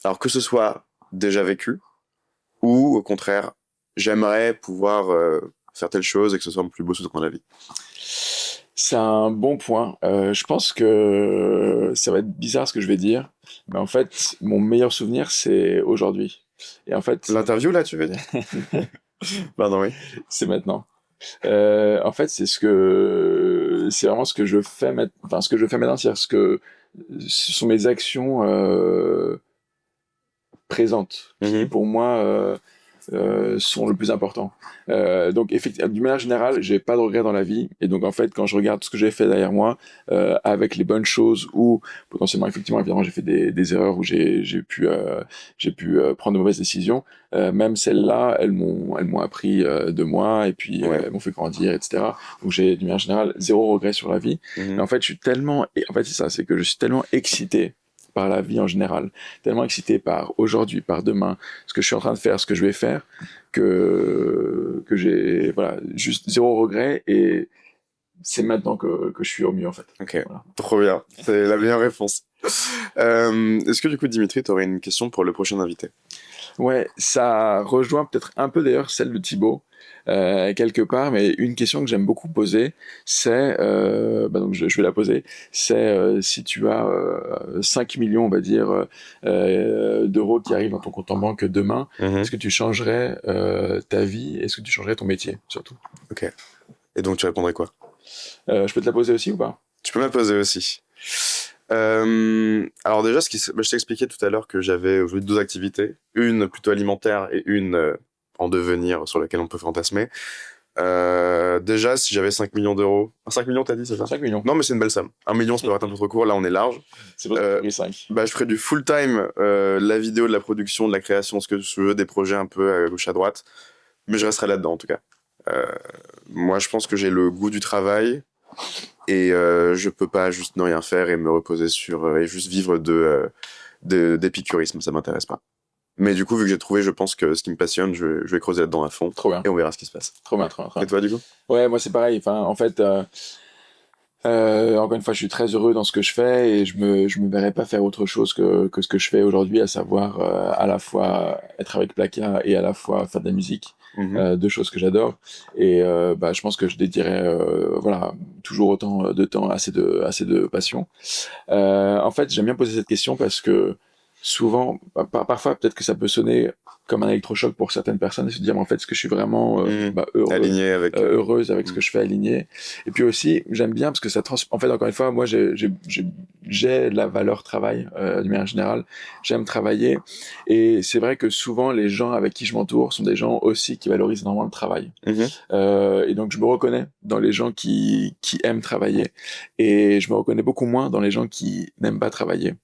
Alors que ce soit déjà vécu, ou au contraire, j'aimerais pouvoir faire telle chose et que ce soit mon plus beau souvenir de la vie. C'est un bon point. Je pense que ça va être bizarre ce que je vais dire, mais en fait, mon meilleur souvenir, c'est aujourd'hui. Et en fait, l'interview là, tu veux dire? Pardon, oui. C'est maintenant. En fait, c'est vraiment ce que je fais maintenant. Enfin, ce que je fais maintenant, c'est ce sont mes actions présentes qui, pour moi, sont le plus important. Donc effectivement, d'une manière générale, j'ai pas de regrets dans la vie, et donc en fait quand je regarde ce que j'ai fait derrière moi, avec les bonnes choses ou potentiellement effectivement évidemment j'ai fait des erreurs où j'ai pu prendre de mauvaises décisions, même celles-là elles m'ont appris de moi, et puis elles m'ont fait grandir, etc. Donc j'ai d'une manière générale zéro regret sur la vie. Mais en fait c'est ça, c'est que je suis tellement excité par la vie en général, tellement excité par aujourd'hui, par demain, ce que je suis en train de faire, ce que je vais faire, que j'ai juste zéro regret, et c'est maintenant que je suis au mieux en fait. Ok, voilà. Trop bien, c'est la meilleure réponse. Est-ce que du coup Dimitri, t'aurais une question pour le prochain invité? Ouais, ça rejoint peut-être un peu d'ailleurs celle de Thibaut, quelque part, mais une question que j'aime beaucoup poser, c'est, donc je vais la poser, c'est si tu as 5 millions, on va dire, d'euros qui arrivent dans ton compte en banque demain, est-ce que tu changerais ta vie, est-ce que tu changerais ton métier, surtout? Ok. Et donc tu répondrais quoi? Je peux te la poser aussi ou pas? Tu peux me la poser aussi. Alors déjà, je t'expliquais tout à l'heure que j'avais aujourd'hui 2 activités, une plutôt alimentaire et une en devenir sur laquelle on peut fantasmer. Déjà, si j'avais 5 millions d'euros... 5 millions, t'as dit, c'est ça? 5 millions. Non, mais c'est une belle somme. 1 million, ça peut être un peu trop court, là on est large. C'est vrai, 5. Je ferais du full-time, la vidéo, de la production, de la création, ce que je veux, des projets un peu à gauche à droite, mais je resterais là-dedans en tout cas. Moi, je pense que j'ai le goût du travail, et je peux pas juste ne rien faire et me reposer et juste vivre d'épicurisme, ça m'intéresse pas. Mais du coup, vu que j'ai trouvé, je pense que ce qui me passionne, je vais creuser là-dedans à fond. Trop bien. Et on verra ce qui se passe. Trop bien. Et toi, du coup? Ouais, moi c'est pareil. Enfin, en fait, encore une fois, je suis très heureux dans ce que je fais, et je me verrais pas faire autre chose que ce que je fais aujourd'hui, à savoir à la fois être avec Plaka et à la fois faire de la musique. Deux choses que j'adore, et je pense que je dédierais toujours autant de temps à ces deux passions. En fait, j'aime bien poser cette question parce que souvent, parfois peut-être que ça peut sonner comme un électrochoc pour certaines personnes et se dire mais en fait est-ce que je suis vraiment Aligné avec. heureuse avec ce que je fais, aligné. Et puis aussi j'aime bien parce que en fait encore une fois moi j'ai de la valeur travail d'une manière générale, j'aime travailler et c'est vrai que souvent les gens avec qui je m'entoure sont des gens aussi qui valorisent énormément le travail. Et donc je me reconnais dans les gens qui aiment travailler et je me reconnais beaucoup moins dans les gens qui n'aiment pas travailler.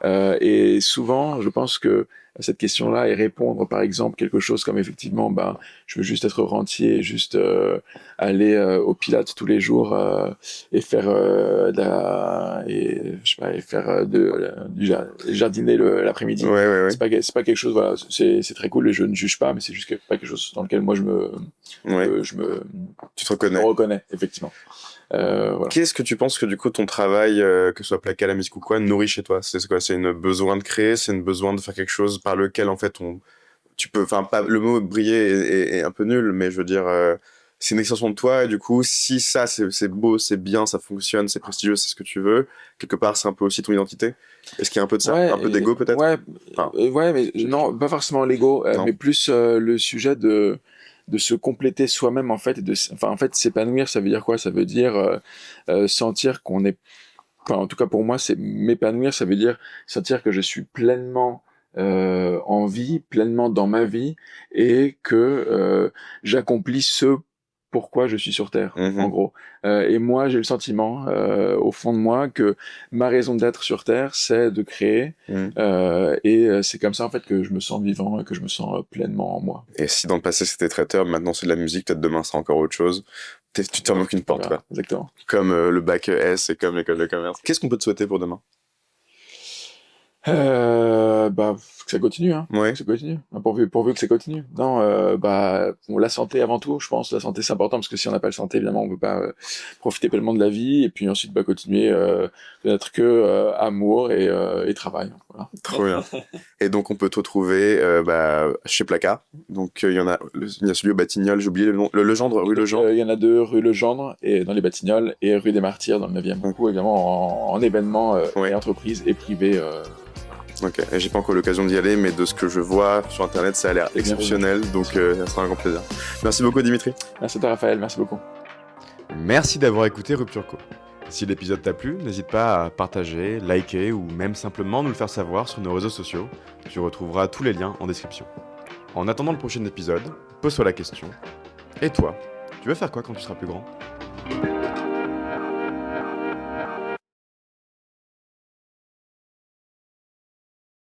Et souvent, je pense que cette question-là et répondre, par exemple, quelque chose comme effectivement, ben, je veux juste être rentier, juste aller au Pilates tous les jours et faire et je sais pas, et faire du jardiner l'après-midi. Ouais. C'est pas quelque chose, voilà, c'est très cool et je ne juge pas, mais c'est juste pas quelque chose dans lequel moi je me Tu te reconnais. reconnais, effectivement. Voilà. Qu'est-ce que tu penses que du coup ton travail, que ce soit plaqué à la musique ou quoi, nourrit chez toi? C'est quoi? C'est une besoin de créer, c'est une besoin de faire quelque chose par lequel en fait tu peux, enfin pas le mot briller est un peu nul, mais je veux dire c'est une extension de toi et du coup si ça c'est beau, c'est bien, ça fonctionne, c'est prestigieux, c'est ce que tu veux, quelque part c'est un peu aussi ton identité. Est-ce qu'il y a un peu de ça, un peu d'ego peut-être? Ouais, mais non, pas forcément l'ego, mais plus le sujet de se compléter soi-même en fait, en fait s'épanouir, ça veut dire quoi? Ça veut dire sentir qu'on est, enfin en tout cas pour moi, c'est m'épanouir, ça veut dire sentir que je suis pleinement en vie, pleinement dans ma vie, et que j'accomplis ce pourquoi je suis sur Terre, en gros. Et moi, j'ai le sentiment, au fond de moi, que ma raison d'être sur Terre, c'est de créer. Et c'est comme ça, en fait, que je me sens vivant et que je me sens pleinement en moi. Et si dans le passé c'était traiteur, maintenant c'est de la musique, peut-être demain c'est encore autre chose. Tu te fermes aucune porte, Voilà, quoi. Exactement. Comme le bac S et comme l'école de commerce. Qu'est-ce qu'on peut te souhaiter pour demain? Que ça continue, hein. Ouais. Que ça continue. Pourvu que ça continue. Non, bon, la santé avant tout, je pense. La santé, c'est important parce que si on n'a pas la santé, évidemment, on peut pas profiter pleinement de la vie. Et puis ensuite, continuer de n'être que amour et travail. Voilà. Trop bien. Et donc, on peut te retrouver chez Placard. Donc, il y a celui au Batignolles, j'ai oublié le nom. Le Legendre, rue Legendre. Il y en a deux, rue Legendre, et dans les Batignolles, et rue des Martyrs, dans le 9e. Beaucoup, évidemment, en événements et entreprises et privés. Ok, et j'ai pas encore l'occasion d'y aller, mais de ce que je vois sur internet, ça a l'air exceptionnel, donc ça sera un grand plaisir. Merci beaucoup, Dimitri. Merci à toi, Raphaël, merci beaucoup. Merci d'avoir écouté Rupture Co. Si l'épisode t'a plu, n'hésite pas à partager, liker ou même simplement nous le faire savoir sur nos réseaux sociaux. Tu retrouveras tous les liens en description. En attendant le prochain épisode, pose-toi la question. Et toi, tu veux faire quoi quand tu seras plus grand ?